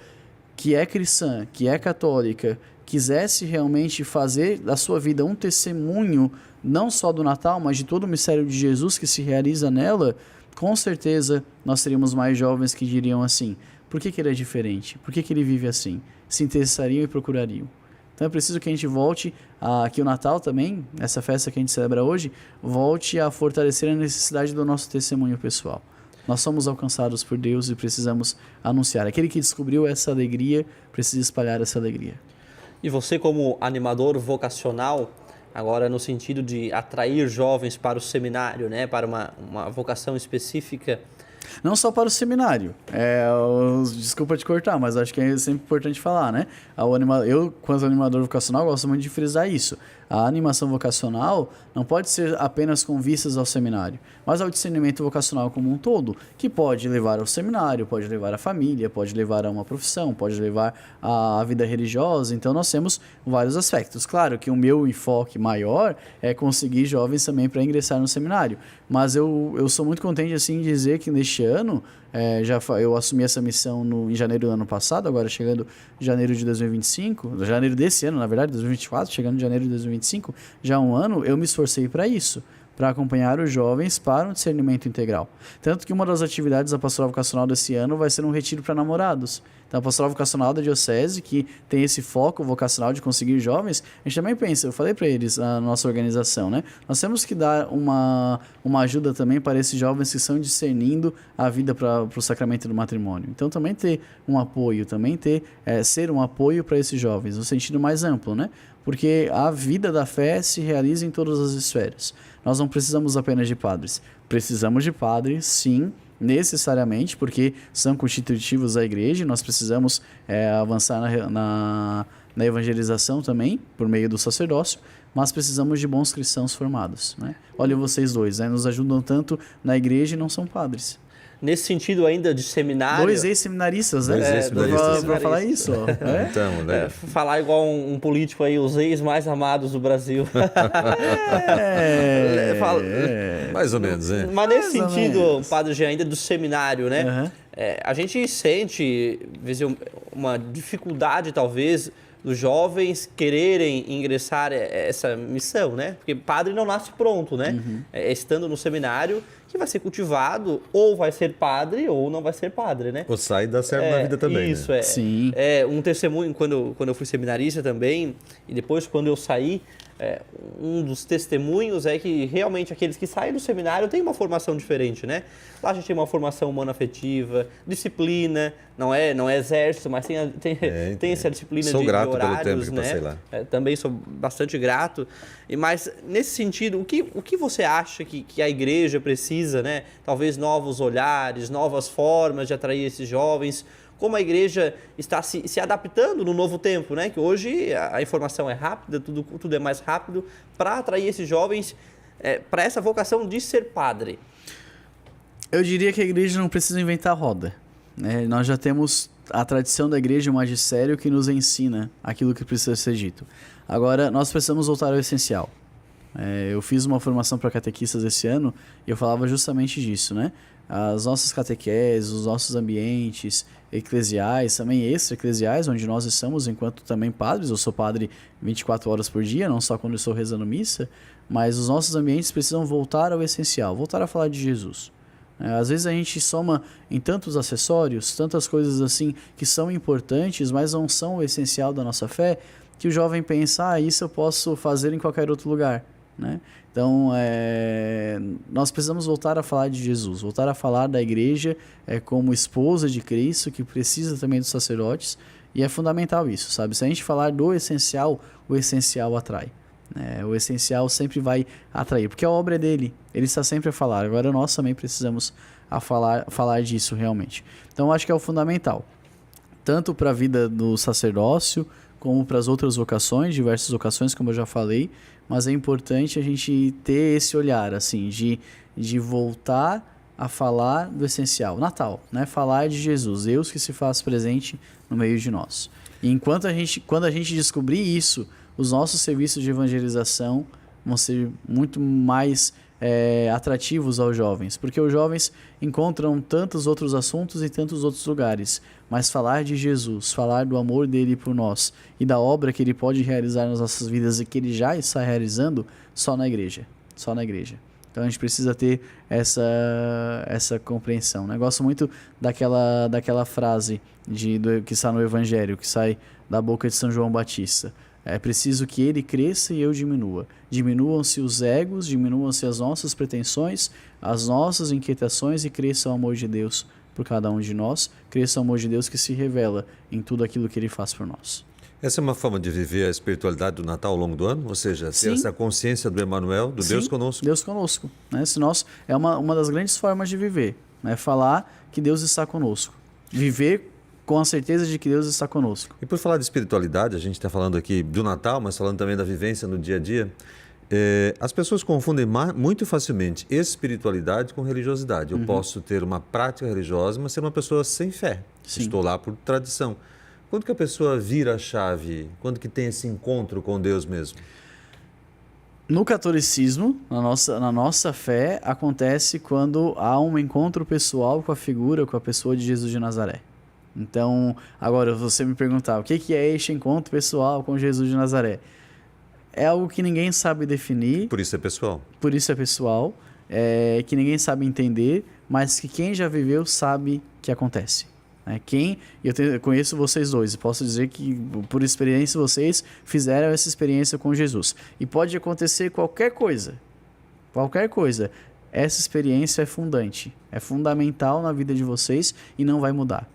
que é cristã, que é católica, quisesse realmente fazer da sua vida um testemunho, não só do Natal, mas de todo o mistério de Jesus que se realiza nela, com certeza nós teríamos mais jovens que diriam assim: por que ele é diferente? Por que ele vive assim? Se interessariam e procurariam. Então é preciso que a gente volte, que o Natal também, essa festa que a gente celebra hoje, volte a fortalecer a necessidade do nosso testemunho pessoal. Nós somos alcançados por Deus e precisamos anunciar. Aquele que descobriu essa alegria precisa espalhar essa alegria. E você, como animador vocacional, agora no sentido de atrair jovens para o seminário, né, para uma vocação específica. Não só para o seminário. Desculpa te cortar, mas acho que é sempre importante falar, né? Eu, quanto animador vocacional, gosto muito de frisar isso. A animação vocacional não pode ser apenas com vistas ao seminário, mas ao discernimento vocacional como um todo, que pode levar ao seminário, pode levar à família, pode levar a uma profissão, pode levar à vida religiosa. Então nós temos vários aspectos. Claro que o meu enfoque maior é conseguir jovens também para ingressar no seminário, mas eu sou muito contente assim de dizer que neste ano, eu assumi essa missão em janeiro do ano passado, agora chegando em janeiro de 2025, janeiro desse ano, na verdade, 2024, chegando em janeiro de 2025, já há um ano, eu me esforcei para isso, para acompanhar os jovens para um discernimento integral. Tanto que uma das atividades da pastoral vocacional desse ano vai ser um retiro para namorados. Então, a pastoral vocacional da diocese, que tem esse foco vocacional de conseguir jovens, a gente também pensa, eu falei para eles, a nossa organização, né? Nós temos que dar uma ajuda também para esses jovens que estão discernindo a vida para o sacramento do matrimônio. Então, também ter um apoio, também ser um apoio para esses jovens, no sentido mais amplo, né? Porque a vida da fé se realiza em todas as esferas. Nós não precisamos apenas de padres. Precisamos de padres, sim, necessariamente, porque são constitutivos da igreja, nós precisamos avançar na evangelização também, por meio do sacerdócio, mas precisamos de bons cristãos formados, né? Olha vocês dois, né? Nos ajudam tanto na igreja e não são padres. Nesse sentido ainda de seminário... 2 ex-seminaristas, né? 2 ex-seminaristas. Para falar isso, ó. Então, né? Falar igual um político aí, os ex mais amados do Brasil. Mais ou menos, né? Mas nesse sentido, padre Jean, ainda do seminário, né? Uhum. A gente sente uma dificuldade, talvez, dos jovens quererem ingressar essa missão, né? Porque padre não nasce pronto, né? Uhum. Estando no seminário, que vai ser cultivado, ou vai ser padre, ou não vai ser padre, né? Ou sai e dá certo na vida também, isso, né? Sim. Um testemunho, quando eu fui seminarista também, e depois quando eu saí, um dos testemunhos é que realmente aqueles que saem do seminário têm uma formação diferente, né? Lá a gente tem uma formação humano-afetiva, disciplina, não é exército, mas tem essa disciplina sou de grato horários, pelo tempo que né? passei lá. Também sou bastante grato. Mas nesse sentido, o que você acha que a igreja precisa, né? Talvez novos olhares, novas formas de atrair esses jovens. Como a igreja está se adaptando no novo tempo, né? Que hoje a informação é rápida, tudo é mais rápido, para atrair esses jovens para essa vocação de ser padre. Eu diria que a igreja não precisa inventar a roda, né? Nós já temos a tradição da igreja, o magistério, que nos ensina aquilo que precisa ser dito. Agora, nós precisamos voltar ao essencial. Eu fiz uma formação para catequistas esse ano e eu falava justamente disso, né? As nossas catequeses, os nossos ambientes eclesiais, também extra-eclesiais, onde nós estamos enquanto também padres. Eu sou padre 24 horas por dia, não só quando eu estou rezando missa, mas os nossos ambientes precisam voltar ao essencial, voltar a falar de Jesus. Às vezes a gente soma em tantos acessórios, tantas coisas assim que são importantes, mas não são o essencial da nossa fé, que o jovem pensa, isso eu posso fazer em qualquer outro lugar, né? Então, nós precisamos voltar a falar de Jesus, voltar a falar da igreja como esposa de Cristo, que precisa também dos sacerdotes, e é fundamental isso, sabe? Se a gente falar do essencial, o essencial atrai. O essencial sempre vai atrair, porque a obra é dele, ele está sempre a falar. Agora nós também precisamos falar disso realmente. Então, acho que é o fundamental, tanto para a vida do sacerdócio, como para as outras vocações, diversas vocações, como eu já falei, mas é importante a gente ter esse olhar, assim, de voltar a falar do essencial. Natal, né? Falar de Jesus, Deus que se faz presente no meio de nós. E quando a gente descobrir isso, os nossos serviços de evangelização vão ser muito mais atrativos aos jovens, porque os jovens encontram tantos outros assuntos em tantos outros lugares, mas falar de Jesus, falar do amor dele por nós e da obra que ele pode realizar nas nossas vidas e que ele já está realizando, só na igreja, só na igreja. Então a gente precisa ter essa compreensão. Eu gosto muito daquela frase que está no Evangelho, que sai da boca de São João Batista. É preciso que ele cresça e eu diminua. Diminuam-se os egos, diminuam-se as nossas pretensões, as nossas inquietações e cresça o amor de Deus por cada um de nós. Cresça o amor de Deus que se revela em tudo aquilo que ele faz por nós. Essa é uma forma de viver a espiritualidade do Natal ao longo do ano? Ou seja, ter Sim. essa consciência do Emmanuel, do Sim, Deus conosco? Deus conosco. Né? É uma das grandes formas de viver. Né? Falar que Deus está conosco. Viver com a certeza de que Deus está conosco. E por falar de espiritualidade, a gente está falando aqui do Natal, mas falando também da vivência no dia a dia. As pessoas confundem muito facilmente espiritualidade com religiosidade. Eu posso ter uma prática religiosa, mas ser uma pessoa sem fé. Sim. Estou lá por tradição. Quando que a pessoa vira a chave? Quando que tem esse encontro com Deus mesmo? No catolicismo, na nossa fé, acontece quando há um encontro pessoal com a figura, com a pessoa de Jesus de Nazaré. Então, agora, você me perguntar, o que é este encontro pessoal com Jesus de Nazaré? É algo que ninguém sabe definir. Por isso é pessoal. Por isso é pessoal, que ninguém sabe entender, mas que quem já viveu sabe que acontece. Eu conheço vocês dois, posso dizer que por experiência vocês fizeram essa experiência com Jesus. E pode acontecer qualquer coisa, essa experiência é fundante, é fundamental na vida de vocês e não vai mudar.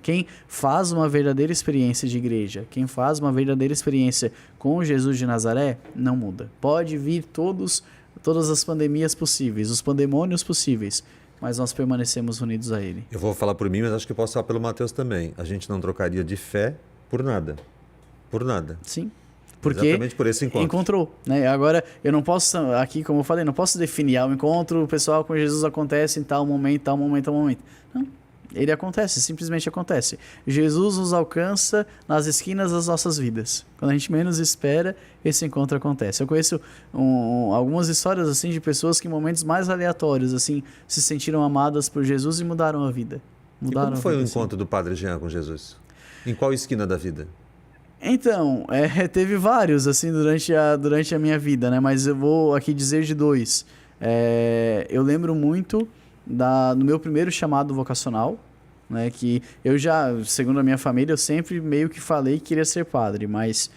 Quem faz uma verdadeira experiência de igreja, quem faz uma verdadeira experiência com Jesus de Nazaré, não muda. Pode vir todas as pandemias possíveis, os pandemônios possíveis, mas nós permanecemos unidos a Ele. Eu vou falar por mim, mas acho que posso falar pelo Mateus também. A gente não trocaria de fé por nada. Por nada. Sim. Porque exatamente por esse encontro. Encontrou. Agora, eu não posso, aqui como eu falei, não posso definir, o encontro pessoal com Jesus acontece em tal momento, tal momento, tal momento. Não. Ele acontece, simplesmente acontece. Jesus nos alcança nas esquinas das nossas vidas. Quando a gente menos espera, esse encontro acontece. Eu conheço algumas histórias assim de pessoas que em momentos mais aleatórios assim se sentiram amadas por Jesus e mudaram a vida. E como foi o encontro do Padre Jean com Jesus? Em qual esquina da vida? Então, teve vários assim durante a minha vida, né? Mas eu vou aqui dizer de dois. Eu lembro muito no meu primeiro chamado vocacional, né, que eu já, segundo a minha família, eu sempre meio que falei que queria ser padre, mas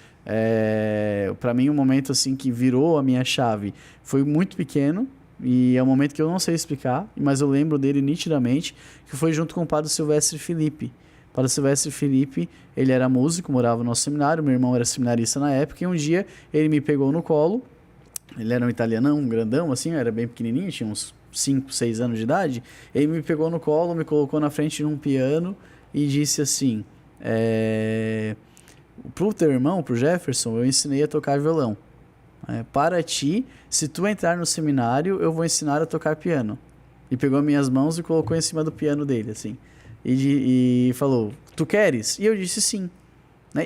para mim um momento assim que virou a minha chave foi muito pequeno e é um momento que eu não sei explicar, mas eu lembro dele nitidamente, que foi junto com o Padre Silvestre Felipe. O Padre Silvestre Felipe, ele era músico, morava no nosso seminário, meu irmão era seminarista na época, e um dia ele me pegou no colo. Ele era um italianão, um grandão assim, era bem pequenininho, tinha uns 5, 6 anos de idade. Ele me pegou no colo, me colocou na frente de um piano e disse assim: pro teu irmão, pro Jefferson, eu ensinei a tocar violão. Para ti, se tu entrar no seminário, eu vou ensinar a tocar piano. E pegou minhas mãos e colocou em cima do piano dele, assim. E falou: tu queres? E eu disse sim.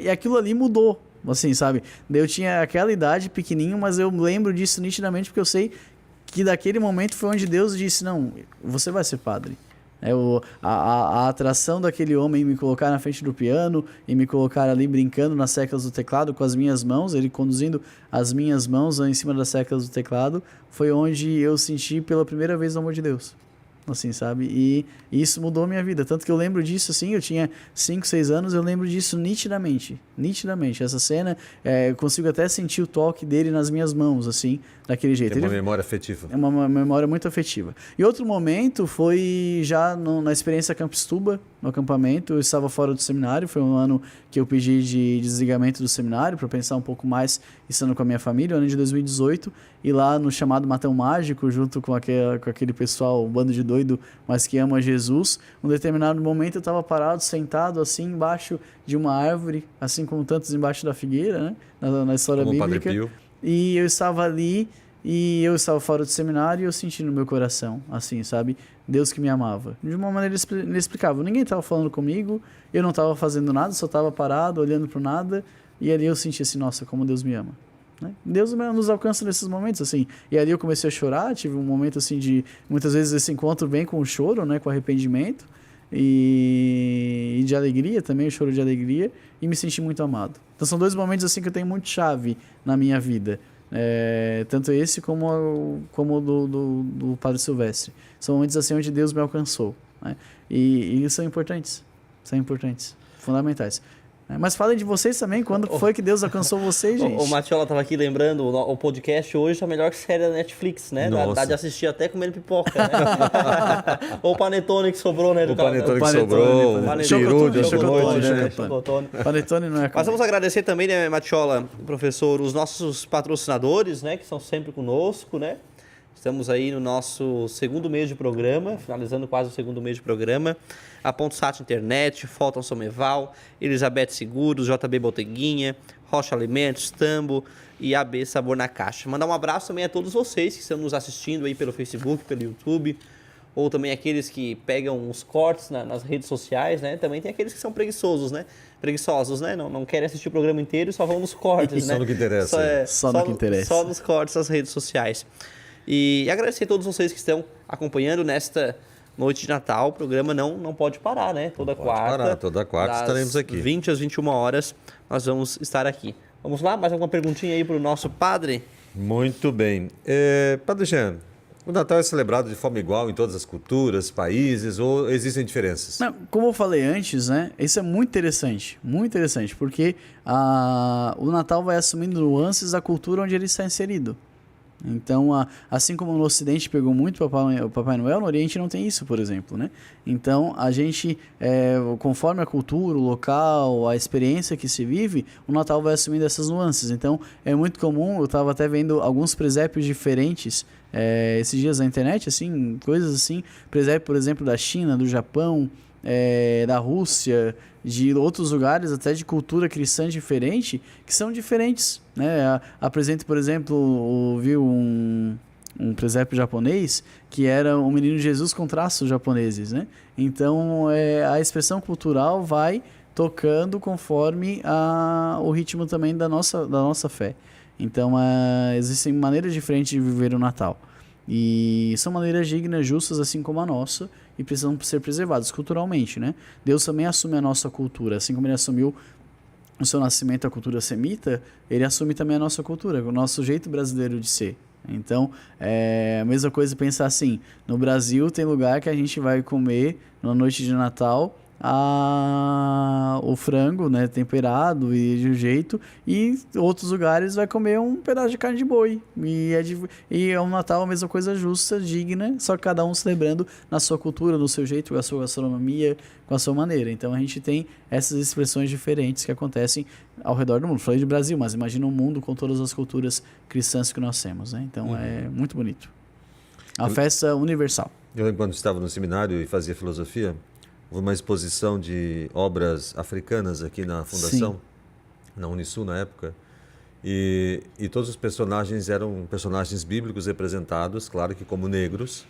E aquilo ali mudou. Assim, sabe? Eu tinha aquela idade pequenininho, mas eu lembro disso nitidamente porque eu sei que daquele momento foi onde Deus disse: não, você vai ser padre. A atração daquele homem em me colocar na frente do piano e me colocar ali brincando nas teclas do teclado com as minhas mãos, ele conduzindo as minhas mãos em cima das teclas do teclado, foi onde eu senti pela primeira vez o amor de Deus. Assim, sabe? E isso mudou a minha vida. Tanto que eu lembro disso, assim, eu tinha 5, 6 anos, eu lembro disso nitidamente. Nitidamente. Essa cena, eu consigo até sentir o toque dele nas minhas mãos, assim, daquele jeito. É uma memória afetiva. É uma memória muito afetiva. E outro momento foi já na experiência Campistuba, no acampamento. Eu estava fora do seminário, foi um ano que eu pedi de desligamento do seminário para pensar um pouco mais estando com a minha família, o ano de 2018. E lá no chamado Matão Mágico, junto com aquele pessoal, um bando de doido, mas que ama Jesus, um determinado momento eu estava parado, sentado assim embaixo de uma árvore, assim como tantos embaixo da figueira, né? Na história como bíblica. Padre Pio. E eu estava ali e eu estava fora do seminário e eu senti no meu coração, assim, sabe? Deus que me amava. De uma maneira inexplicável. Ninguém estava falando comigo, eu não estava fazendo nada, só estava parado, olhando para o nada. E ali eu senti assim: nossa, como Deus me ama. né? Deus nos alcança nesses momentos, assim. E ali eu comecei a chorar, tive um momento, assim, de... Muitas vezes esse encontro vem com o choro, né? Com arrependimento. E de alegria também, o choro de alegria. E me senti muito amado. Então são 2 momentos, assim, que eu tenho muito chave na minha vida. Tanto esse como o do Padre Silvestre. São momentos, assim, onde Deus me alcançou, né? E são importantes. São importantes. Fundamentais. Mas falem de vocês também, quando foi que Deus alcançou vocês, gente? O Matiola tava aqui lembrando, o podcast hoje é a melhor série da Netflix, né? Dá de assistir até comendo pipoca, né? Ou o panetone que sobrou, né? O panetone que sobrou, o peru de chocotone. Panetone não é Mas vamos agradecer também, né, Matiola, professor, os nossos patrocinadores, né? Que estão sempre conosco, né? Estamos aí no nosso 2º mês de programa, finalizando quase o 2º mês de programa. A Ponto Sat Internet, Fulton Someval, Elizabeth Seguros, JB Boteguinha, Rocha Alimentos, Tambo e AB Sabor na Caixa. Mandar um abraço também a todos vocês que estão nos assistindo aí pelo Facebook, pelo YouTube, ou também aqueles que pegam os cortes nas redes sociais, né? Também tem aqueles que são preguiçosos, né? Não querem assistir o programa inteiro e só vão nos cortes, né? Só no que interessa. Só no que interessa. Só nos cortes das redes sociais. E agradecer a todos vocês que estão acompanhando nesta noite de Natal. O programa não pode parar, né? Toda quarta estaremos aqui. 20 às 21 horas nós vamos estar aqui. Vamos lá? Mais alguma perguntinha aí para o nosso padre? Muito bem. Padre Jean, o Natal é celebrado de forma igual em todas as culturas, países, ou existem diferenças? Não, como eu falei antes, né? Isso é muito interessante, porque o Natal vai assumindo nuances da cultura onde ele está inserido. Então, assim como no Ocidente pegou muito o Papai Noel, no Oriente não tem isso, por exemplo, né? Então, a gente, conforme a cultura, o local, a experiência que se vive, o Natal vai assumindo essas nuances. Então, é muito comum, eu estava até vendo alguns presépios diferentes esses dias na internet, assim, coisas assim, presépio, por exemplo, da China, do Japão, da Rússia, de outros lugares, até de cultura cristã diferente, que são diferentes, né? Apresento, por exemplo, vi um presépio japonês que era um menino Jesus com traços japoneses, né? Então, a expressão cultural vai tocando conforme o ritmo também da nossa fé. Então, existem maneiras diferentes de viver o Natal. E são maneiras dignas, justas, assim como a nossa, e precisam ser preservadas culturalmente, né? Deus também assume a nossa cultura, assim como ele assumiu o seu nascimento, a cultura semita, ele assume também a nossa cultura, o nosso jeito brasileiro de ser. Então, a mesma coisa pensar assim, no Brasil tem lugar que a gente vai comer na noite de Natal o frango, né, temperado e de um jeito, e outros lugares vai comer um pedaço de carne de boi. E é um Natal a mesma coisa, justa, digna, só que cada um celebrando na sua cultura, no seu jeito, com a sua gastronomia, com a sua maneira. Então a gente tem essas expressões diferentes que acontecem ao redor do mundo. Falei de Brasil, mas imagina um mundo com todas as culturas cristãs que nós temos, né? Então é muito bonito. A festa universal. Eu, quando estava no seminário e fazia filosofia, houve uma exposição de obras africanas aqui na Fundação, na Unisul na época, e todos os personagens eram personagens bíblicos representados, claro que como negros,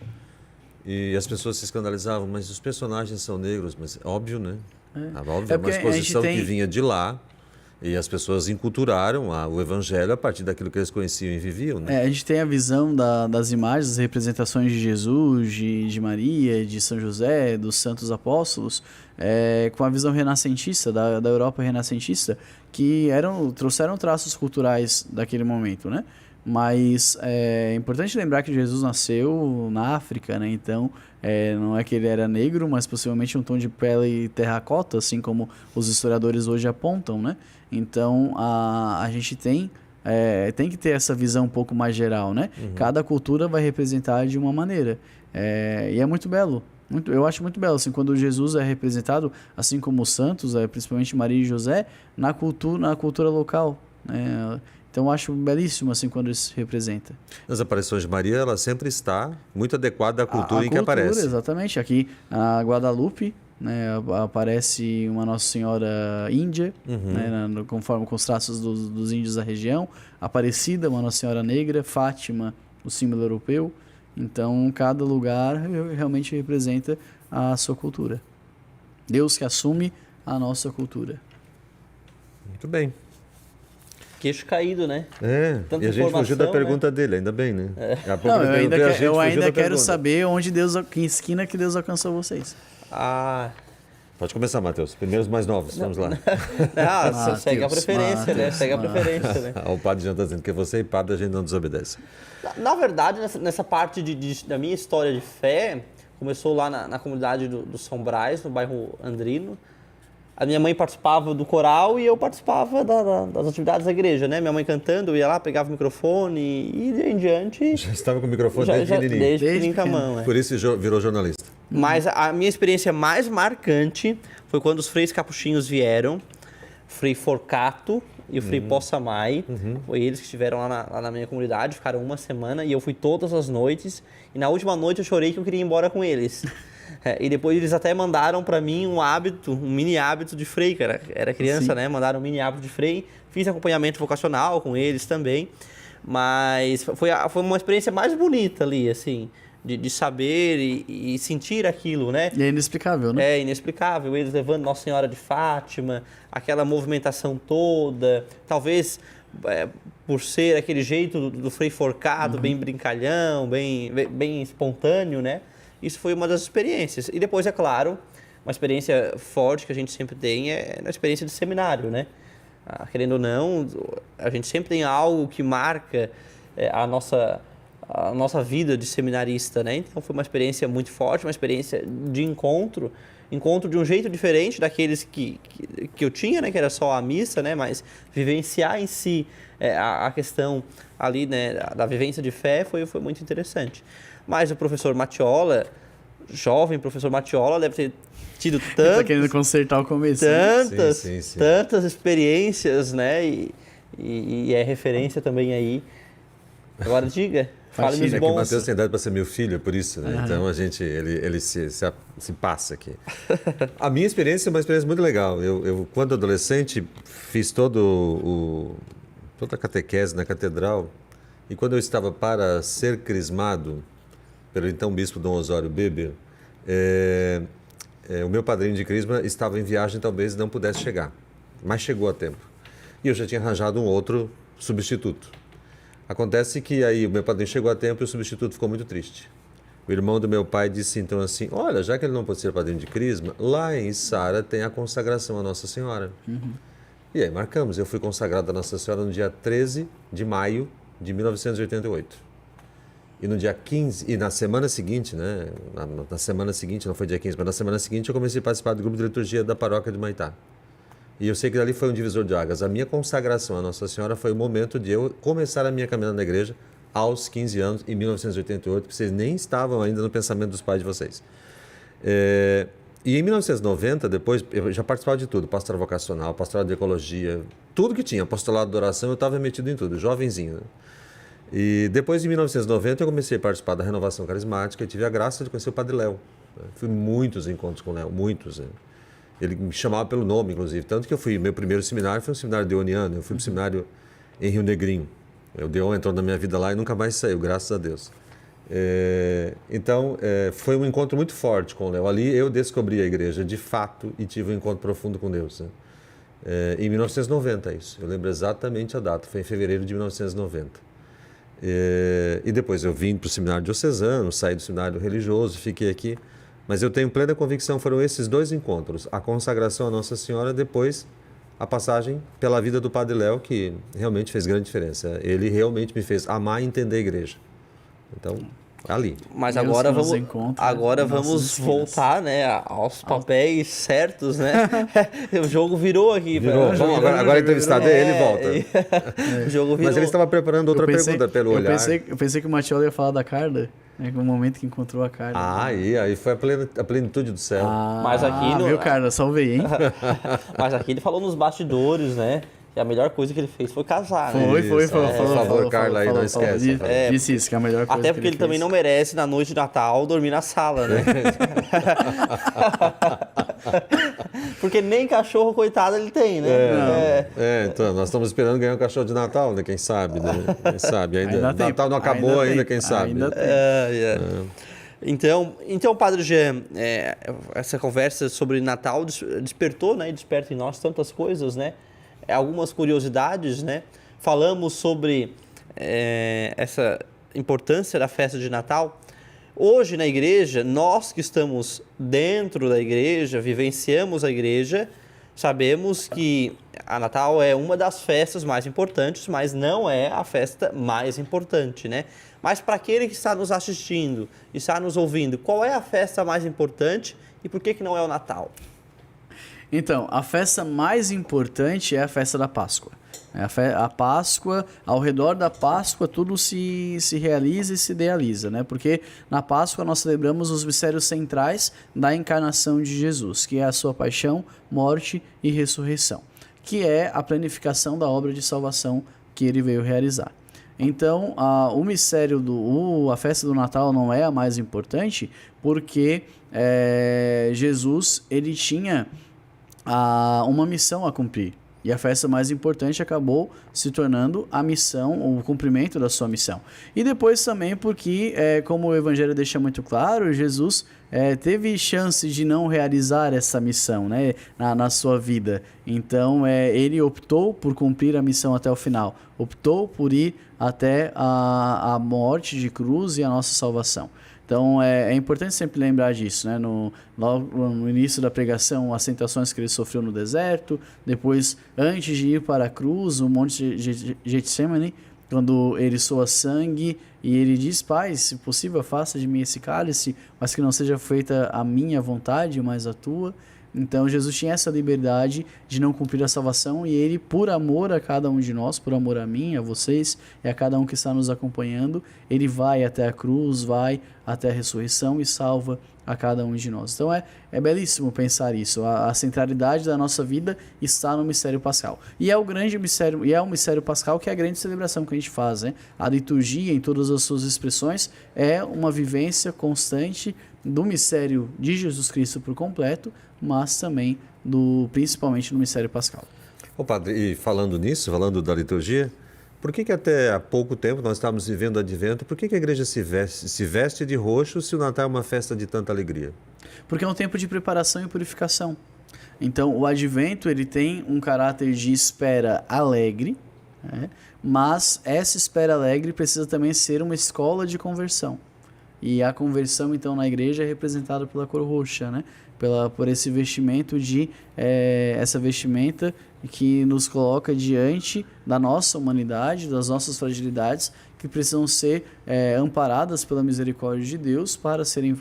e as pessoas se escandalizavam, mas os personagens são negros, mas óbvio, né? Óbvio, uma exposição que vinha de lá, e as pessoas enculturaram o evangelho a partir daquilo que eles conheciam e viviam, né? A gente tem a visão das imagens, das representações de Jesus, de Maria, de São José, dos santos apóstolos, com a visão renascentista, da Europa renascentista, que trouxeram traços culturais daquele momento, né? Mas é importante lembrar que Jesus nasceu na África, né? Então, não é que ele era negro, mas possivelmente um tom de pele terracota, assim como os historiadores hoje apontam, né? Então, a gente tem que ter essa visão um pouco mais geral, né? Cada cultura vai representar de uma maneira. E é muito belo. Eu acho muito belo, assim, quando Jesus é representado, assim como os santos, principalmente Maria e José, na cultura local, né? Então, eu acho belíssimo, assim, quando ele se representa. Nas aparições de Maria, ela sempre está muito adequada à cultura em que aparece. Exatamente. Aqui, a Guadalupe, né, aparece uma Nossa Senhora índia, né, conforme com os traços dos índios da região. Aparecida, uma Nossa Senhora negra. Fátima, o símbolo europeu. Então, cada lugar realmente representa a sua cultura. Deus que assume a nossa cultura. Muito bem. Queixo caído, né? Tanta e a gente fugiu da informação, pergunta dele, ainda bem, né? Daqui a pouco Não, ele perguntou e a gente eu fugiu ainda da quero pergunta. saber que esquina que Deus alcançou vocês. Ah, Pode começar, Matheus. Primeiros mais novos, vamos lá. você segue a preferência, né? Segue a preferência, né? O padre já está dizendo que você e padre a gente não desobedece. Na verdade, nessa parte da minha história de fé, começou lá na comunidade do São Brás, no bairro Andrino. A minha mãe participava do coral e eu participava das atividades da igreja, né? Minha mãe cantando, eu ia lá, pegava o microfone e de em diante... Já estava com o microfone já, desde pequenininho. desde pequenininho com a mão, Por isso virou jornalista. Mas a minha experiência mais marcante foi quando os freis capuchinhos vieram, o Frei Forcato e o Frei Possamay. Foi eles que estiveram lá na minha comunidade, ficaram uma semana e eu fui todas as noites. E na última noite eu chorei que eu queria ir embora com eles. E depois eles até mandaram para mim um mini hábito de frei, cara. Era criança, Sim. né? Mandaram um mini hábito de frei. Fiz acompanhamento vocacional com eles também. Mas foi uma experiência mais bonita ali, assim, de saber e sentir aquilo, né? E é inexplicável, né? É inexplicável. Eles levando Nossa Senhora de Fátima, aquela movimentação toda. Talvez por ser aquele jeito do Frei Forcado, bem brincalhão, bem espontâneo, né? Isso foi uma das experiências. E depois, é claro, uma experiência forte que a gente sempre tem é na experiência de seminário, né? Querendo ou não, a gente sempre tem algo que marca a nossa vida de seminarista, né? Então foi uma experiência muito forte, uma experiência de encontro de um jeito diferente daqueles que eu tinha, né? Que era só a missa, né? Mas vivenciar em si a questão ali, né? Da vivência de fé foi muito interessante. Mas o professor Matiola, jovem professor Matiola, deve ter tido Tá querendo consertar o começo. tantas experiências, né? E é referência também aí. Agora diga, fale-nos É que o bons. Matheus tem idade para ser meu filho, é por isso, né? Então ele se passa aqui. A minha experiência é uma experiência muito legal. Eu quando adolescente, fiz toda a catequese na catedral. E quando eu estava para ser crismado pelo então bispo Dom Osório Beber, o meu padrinho de crisma estava em viagem, talvez não pudesse chegar, mas chegou a tempo. E eu já tinha arranjado um outro substituto. Acontece que aí o meu padrinho chegou a tempo e o substituto ficou muito triste. O irmão do meu pai disse então assim, olha, já que ele não pode ser padrinho de crisma, lá em Sara tem a consagração à Nossa Senhora. E aí marcamos, eu fui consagrado a Nossa Senhora no dia 13 de maio de 1988. E no dia 15, e na semana seguinte, né? Na semana seguinte, não foi dia 15, mas na semana seguinte eu comecei a participar do grupo de liturgia da paróquia de Maitá. E eu sei que dali foi um divisor de águas. A minha consagração à Nossa Senhora foi o momento de eu começar a minha caminhada na igreja aos 15 anos, em 1988, que vocês nem estavam ainda no pensamento dos pais de vocês. E em 1990, depois, eu já participava de tudo, pastoral vocacional, pastoral de ecologia, tudo que tinha, apostolado de oração, eu estava metido em tudo, jovenzinho, né? E depois de 1990 eu comecei a participar da renovação carismática e tive a graça de conhecer o Padre Léo. Fui muitos encontros com o Léo, muitos. Né? Ele me chamava pelo nome, inclusive. Tanto que meu primeiro seminário foi um seminário deoniano. Eu fui para um seminário em Rio Negrinho. O Deon entrou na minha vida lá e nunca mais saiu, graças a Deus. Então, foi um encontro muito forte com o Léo. Ali eu descobri a igreja de fato e tive um encontro profundo com Deus. Né? Em 1990, isso. Eu lembro exatamente a data. Foi em fevereiro de 1990. E depois eu vim para o seminário diocesano, saí do seminário religioso, fiquei aqui. Mas eu tenho plena convicção, foram esses dois encontros. A consagração à Nossa Senhora, depois a passagem pela vida do Padre Léo, que realmente fez grande diferença. Ele realmente me fez amar e entender a igreja. Então, ali. Mas agora vamos voltar, né, aos papéis certos, né? O jogo virou aqui. Bom, agora entrevistado ele volta. O jogo virou. Mas ele estava preparando outra pergunta pelo olhar. Eu pensei que o Matiola ia falar da Carla, né, no momento que encontrou a Carla. Aí foi a plenitude do céu. Mas aqui viu, Carla? Salvei, hein? Mas aqui ele falou nos bastidores, né? E a melhor coisa que ele fez foi casar, né? Foi. Por favor, Carla, aí não esquece. Disse isso, que é a melhor coisa. Até porque ele também não merece, na noite de Natal, dormir na sala, né? Porque nem cachorro, coitado, ele tem, né? Então, nós estamos esperando ganhar um cachorro de Natal, né? Quem sabe, né? Quem sabe. Ainda Natal não acabou ainda, quem sabe. Ainda tem. Então, Padre Jean, essa conversa sobre Natal despertou, né? E desperta em nós tantas coisas, né? Algumas curiosidades, né? falamos sobre essa importância da festa de Natal. Hoje na igreja, nós que estamos dentro da igreja, vivenciamos a igreja, sabemos que a Natal é uma das festas mais importantes, mas não é a festa mais importante, né? Mas para aquele que está nos assistindo, está nos ouvindo, qual é a festa mais importante e por que não é o Natal? Então, a festa mais importante é a festa da Páscoa. A Páscoa, ao redor da Páscoa, tudo se realiza e se idealiza, né? Porque na Páscoa nós celebramos os mistérios centrais da encarnação de Jesus, que é a sua paixão, morte e ressurreição, que é a planificação da obra de salvação que ele veio realizar. Então, a festa do Natal não é a mais importante, porque Jesus ele tinha uma missão a cumprir. E a festa mais importante acabou se tornando a missão, o cumprimento da sua missão. E depois também porque, como o Evangelho deixa muito claro, Jesus teve chance de não realizar essa missão, né, na sua vida. Então, ele optou por cumprir a missão até o final. Optou por ir até a morte de cruz e a nossa salvação. Então, é importante sempre lembrar disso, né? Logo no início da pregação, as tentações que ele sofreu no deserto, depois, antes de ir para a cruz, o monte de Getsemane, quando ele soa sangue e ele diz: Pai, se possível, afasta de mim esse cálice, mas que não seja feita a minha vontade, mas a tua. Então, Jesus tinha essa liberdade de não cumprir a salvação e ele, por amor a cada um de nós, por amor a mim, a vocês e a cada um que está nos acompanhando, ele vai até a cruz, vai até a ressurreição e salva a cada um de nós. Então, é belíssimo pensar isso. A centralidade da nossa vida está no mistério pascal. E é o grande mistério, e é o mistério pascal que é a grande celebração que a gente faz, né? A liturgia, em todas as suas expressões, é uma vivência constante do mistério de Jesus Cristo por completo, mas também principalmente no mistério pascal. Ô padre, e falando nisso, falando da liturgia, por que até há pouco tempo nós estávamos vivendo o Advento, por que a igreja se veste de roxo se o Natal é uma festa de tanta alegria? Porque é um tempo de preparação e purificação. Então, o Advento ele tem um caráter de espera alegre, né? Mas essa espera alegre precisa também ser uma escola de conversão. E a conversão, então, na igreja é representada pela cor roxa, né? Por esse vestimento essa vestimenta que nos coloca diante da nossa humanidade, das nossas fragilidades, que precisam ser amparadas pela misericórdia de Deus para serem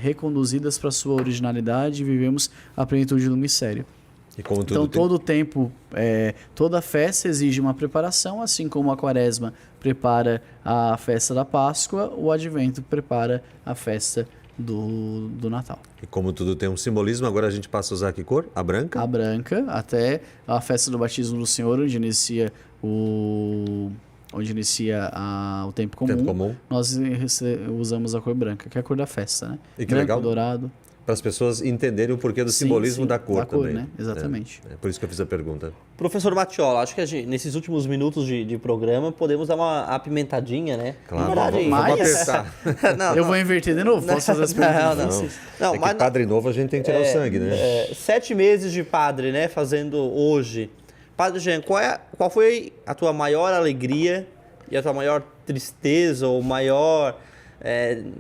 reconduzidas para a sua originalidade e vivemos a plenitude do mistério. Então, todo tempo, toda festa exige uma preparação, assim como a Quaresma prepara a festa da Páscoa, o Advento prepara a festa do Natal. E como tudo tem um simbolismo, agora a gente passa a usar que cor? A branca? A branca, até a festa do batismo do Senhor, onde inicia o tempo comum. Nós usamos a cor branca, que é a cor da festa, né? E que branco, legal. Dourado. Para as pessoas entenderem o porquê do simbolismo da cor também. Né? Exatamente. É por isso que eu fiz a pergunta. Professor Matiola, acho que nesses últimos minutos de programa podemos dar uma apimentadinha, né? Claro, vamos apertar. Eu vou inverter de novo, posso fazer as perguntas? Não, mas padre novo a gente tem que tirar o sangue, né? 7 meses de padre, né? Fazendo hoje. Padre Jean, qual foi a tua maior alegria e a tua maior tristeza ou maior...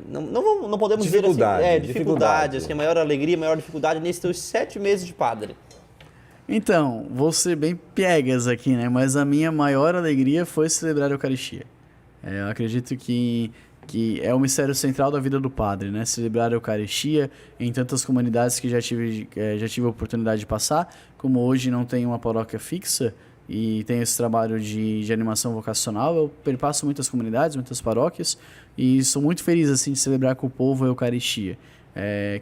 não podemos dizer assim, dificuldade, assim, a maior alegria, a maior dificuldade nesses teus 7 meses de padre. Então, vou ser bem piegas aqui, né? Mas a minha maior alegria foi celebrar a Eucaristia. Eu acredito que é o mistério central da vida do padre, né? Celebrar a Eucaristia em tantas comunidades que já tive a oportunidade de passar, como hoje não tenho uma paróquia fixa e tenho esse trabalho de animação vocacional, eu perpasso muitas comunidades, muitas paróquias, e sou muito feliz assim, de celebrar com o povo a Eucaristia,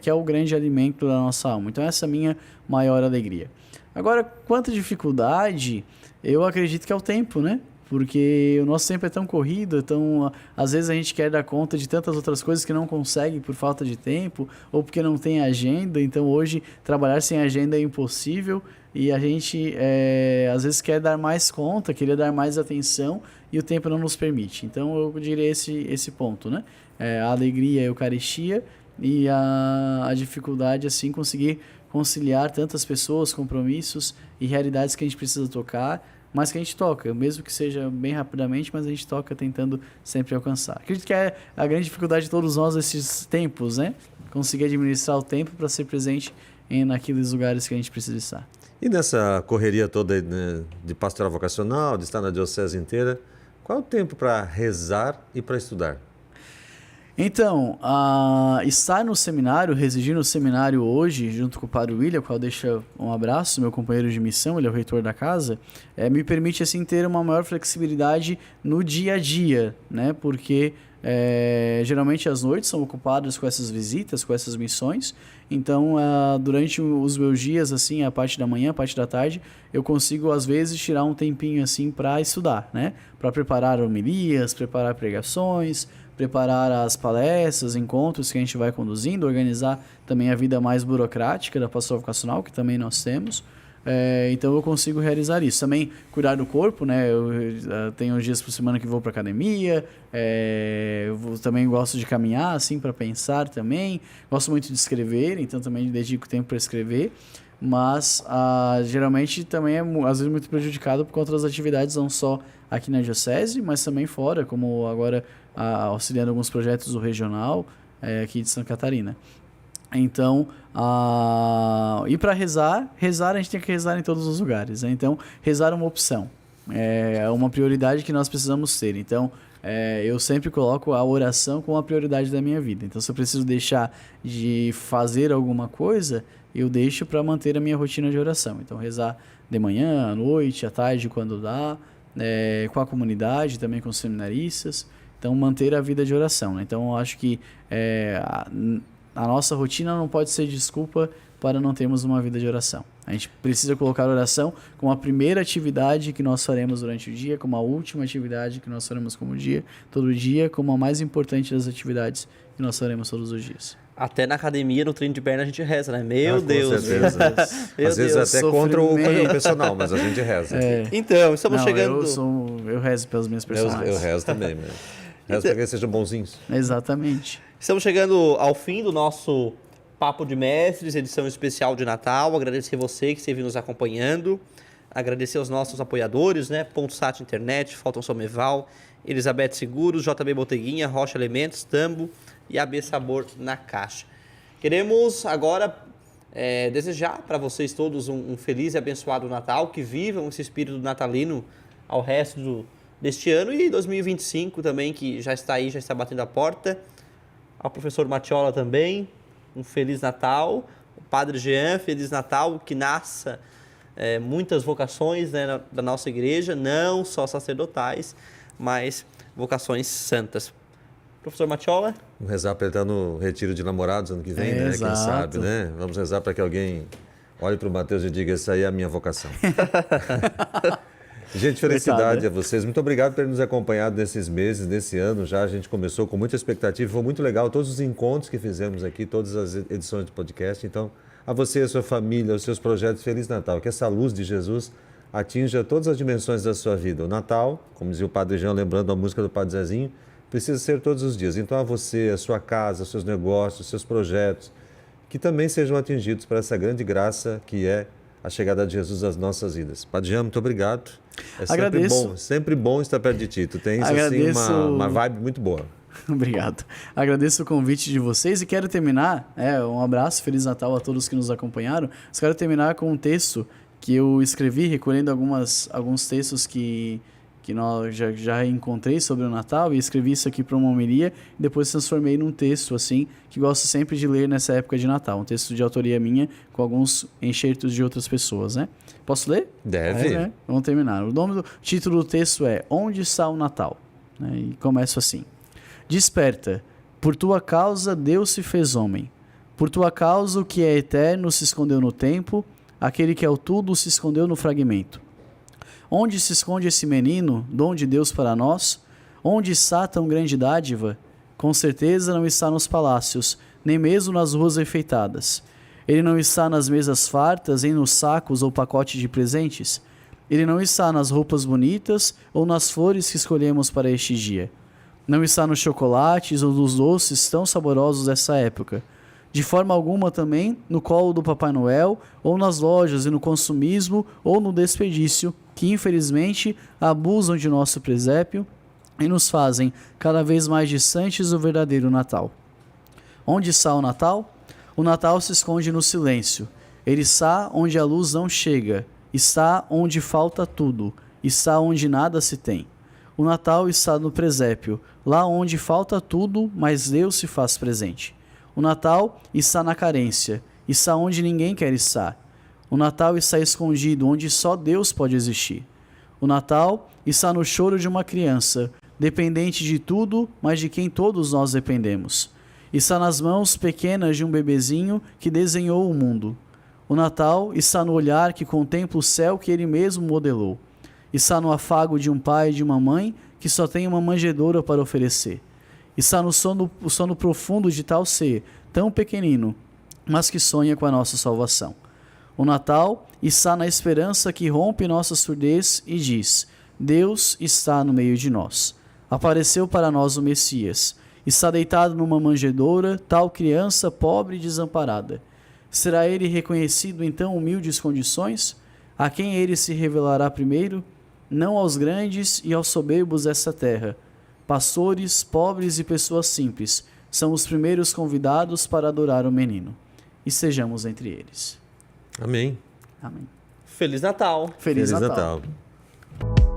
que é o grande alimento da nossa alma. Então essa é a minha maior alegria. Agora, quanto dificuldade, eu acredito que é o tempo, né? Porque o nosso tempo é tão corrido, então às vezes a gente quer dar conta de tantas outras coisas que não consegue por falta de tempo ou porque não tem agenda. Então hoje trabalhar sem agenda é impossível e a gente às vezes quer dar mais conta, queria dar mais atenção e o tempo não nos permite. Então eu diria esse ponto, né? A alegria, a Eucaristia e a dificuldade assim conseguir conciliar tantas pessoas, compromissos e realidades que a gente precisa tocar mas que a gente toca, mesmo que seja bem rapidamente, mas a gente toca tentando sempre alcançar. Acredito que é a grande dificuldade de todos nós nesses tempos, né? Conseguir administrar o tempo para ser presente naqueles lugares que a gente precisa estar. E nessa correria toda, né, de pastoral vocacional, de estar na diocese inteira, qual é o tempo para rezar e para estudar? Então, estar no seminário, residir no seminário hoje, junto com o Padre William, ao qual deixa um abraço, meu companheiro de missão, ele é o reitor da casa, me permite assim ter uma maior flexibilidade no dia a dia, né? Porque geralmente as noites são ocupadas com essas visitas, com essas missões. Então, durante os meus dias, assim, a parte da manhã, a parte da tarde, eu consigo às vezes tirar um tempinho assim para estudar, né? Para preparar homilias, preparar pregações, preparar as palestras, encontros que a gente vai conduzindo, organizar também a vida mais burocrática da pastoral vocacional, que também nós temos. Então eu consigo realizar isso. Também cuidar do corpo, né? Eu tenho dias por semana que vou para academia, também gosto de caminhar, assim, para pensar também. Gosto muito de escrever, então também dedico tempo para escrever. Mas geralmente também é às vezes muito prejudicado por conta das atividades, não só aqui na diocese, mas também fora, como agora auxiliando alguns projetos do regional aqui de Santa Catarina. Então, e para rezar a gente tem que rezar em todos os lugares, né? Então, rezar é uma opção, é uma prioridade que nós precisamos ter. Então, eu sempre coloco a oração como a prioridade da minha vida. Então, se eu preciso deixar de fazer alguma coisa, eu deixo para manter a minha rotina de oração. Então, rezar de manhã, à noite, à tarde, quando dá, com a comunidade, também com os seminaristas. Então, manter a vida de oração, né? Então, eu acho que a nossa rotina não pode ser desculpa para não termos uma vida de oração. A gente precisa colocar a oração como a primeira atividade que nós faremos durante o dia, como a última atividade que nós faremos todo dia, como a mais importante das atividades que nós faremos todos os dias. Até na academia, no treino de perna, a gente reza, né? Meu Deus! Com certeza. Às vezes até contra o personal, mas a gente reza. Então, estamos chegando... Eu rezo pelas minhas personagens. Eu rezo também, mesmo. Rezo para que eles sejam bonzinhos. Exatamente. Estamos chegando ao fim do nosso Papo de Mestres, edição especial de Natal. Agradecer você que esteve nos acompanhando. Agradecer aos nossos apoiadores, né? Ponto Sat Internet, Falton Someval, Elizabeth Seguros, JB Boteguinha, Rocha Elementos, Tambo e AB Sabor na Caixa. Queremos agora desejar para vocês todos um feliz e abençoado Natal, que vivam esse espírito natalino ao resto deste ano e 2025 também, que já está aí, já está batendo a porta. Ao professor Matiola também, um Feliz Natal. O Padre Jean, Feliz Natal, que nasça muitas vocações, né, da nossa igreja, não só sacerdotais, mas vocações santas. Professor Matiola? Vamos rezar para ele estar no retiro de namorados ano que vem, né? Exato. Quem sabe, né? Vamos rezar para que alguém olhe para o Mateus e diga, essa aí é a minha vocação. Gente, felicidade a vocês. Muito obrigado por terem nos acompanhado nesses meses, nesse ano já. A gente começou com muita expectativa, foi muito legal todos os encontros que fizemos aqui, todas as edições de podcast. Então, a você, a sua família, os seus projetos, Feliz Natal. Que essa luz de Jesus atinja todas as dimensões da sua vida. O Natal, como dizia o Padre Jean, lembrando a música do Padre Zezinho, precisa ser todos os dias. Então, a você, a sua casa, os seus negócios, os seus projetos, que também sejam atingidos por essa grande graça que é a chegada de Jesus às nossas vidas. Padre Jean, muito obrigado. Sempre bom estar perto de ti. Tu tens assim, uma vibe muito boa. Obrigado. Agradeço o convite de vocês e quero terminar, um abraço, Feliz Natal a todos que nos acompanharam. Mas quero terminar com um texto que eu escrevi, recolhendo alguns textos que nós já encontrei sobre o Natal, e escrevi isso aqui para uma homilia e depois transformei num texto assim que gosto sempre de ler nessa época de Natal, um texto de autoria minha com alguns enxertos de outras pessoas, né? Posso ler? Deve. Vamos terminar. O título do texto é Onde está o Natal? E começo assim: Desperta, por tua causa Deus se fez homem, por tua causa o que é eterno se escondeu no tempo, aquele que é o tudo se escondeu no fragmento. Onde se esconde esse menino, dom de Deus para nós? Onde está tão grande dádiva? Com certeza não está nos palácios, nem mesmo nas ruas enfeitadas. Ele não está nas mesas fartas, nem nos sacos ou pacotes de presentes. Ele não está nas roupas bonitas ou nas flores que escolhemos para este dia. Não está nos chocolates ou nos doces tão saborosos dessa época. De forma alguma também no colo do Papai Noel, ou nas lojas e no consumismo, ou no desperdício que infelizmente abusam de nosso presépio e nos fazem cada vez mais distantes do verdadeiro Natal. Onde está o Natal? O Natal se esconde no silêncio. Ele está onde a luz não chega, está onde falta tudo, está onde nada se tem. O Natal está no presépio, lá onde falta tudo, mas Deus se faz presente. O Natal está na carência, está onde ninguém quer estar. O Natal está escondido onde só Deus pode existir. O Natal está no choro de uma criança, dependente de tudo, mas de quem todos nós dependemos. Está nas mãos pequenas de um bebezinho que desenhou o mundo. O Natal está no olhar que contempla o céu que ele mesmo modelou. Está no afago de um pai e de uma mãe que só tem uma manjedoura para oferecer. Está no sono profundo de tal ser, tão pequenino, mas que sonha com a nossa salvação. O Natal está na esperança que rompe nossa surdez e diz: Deus está no meio de nós. Apareceu para nós o Messias. Está deitado numa manjedoura, tal criança pobre e desamparada. Será ele reconhecido em tão humildes condições? A quem ele se revelará primeiro? Não aos grandes e aos soberbos dessa terra. Pastores, pobres e pessoas simples são os primeiros convidados para adorar o menino. E sejamos entre eles. Amém. Amém. Feliz Natal! Feliz Natal. Natal.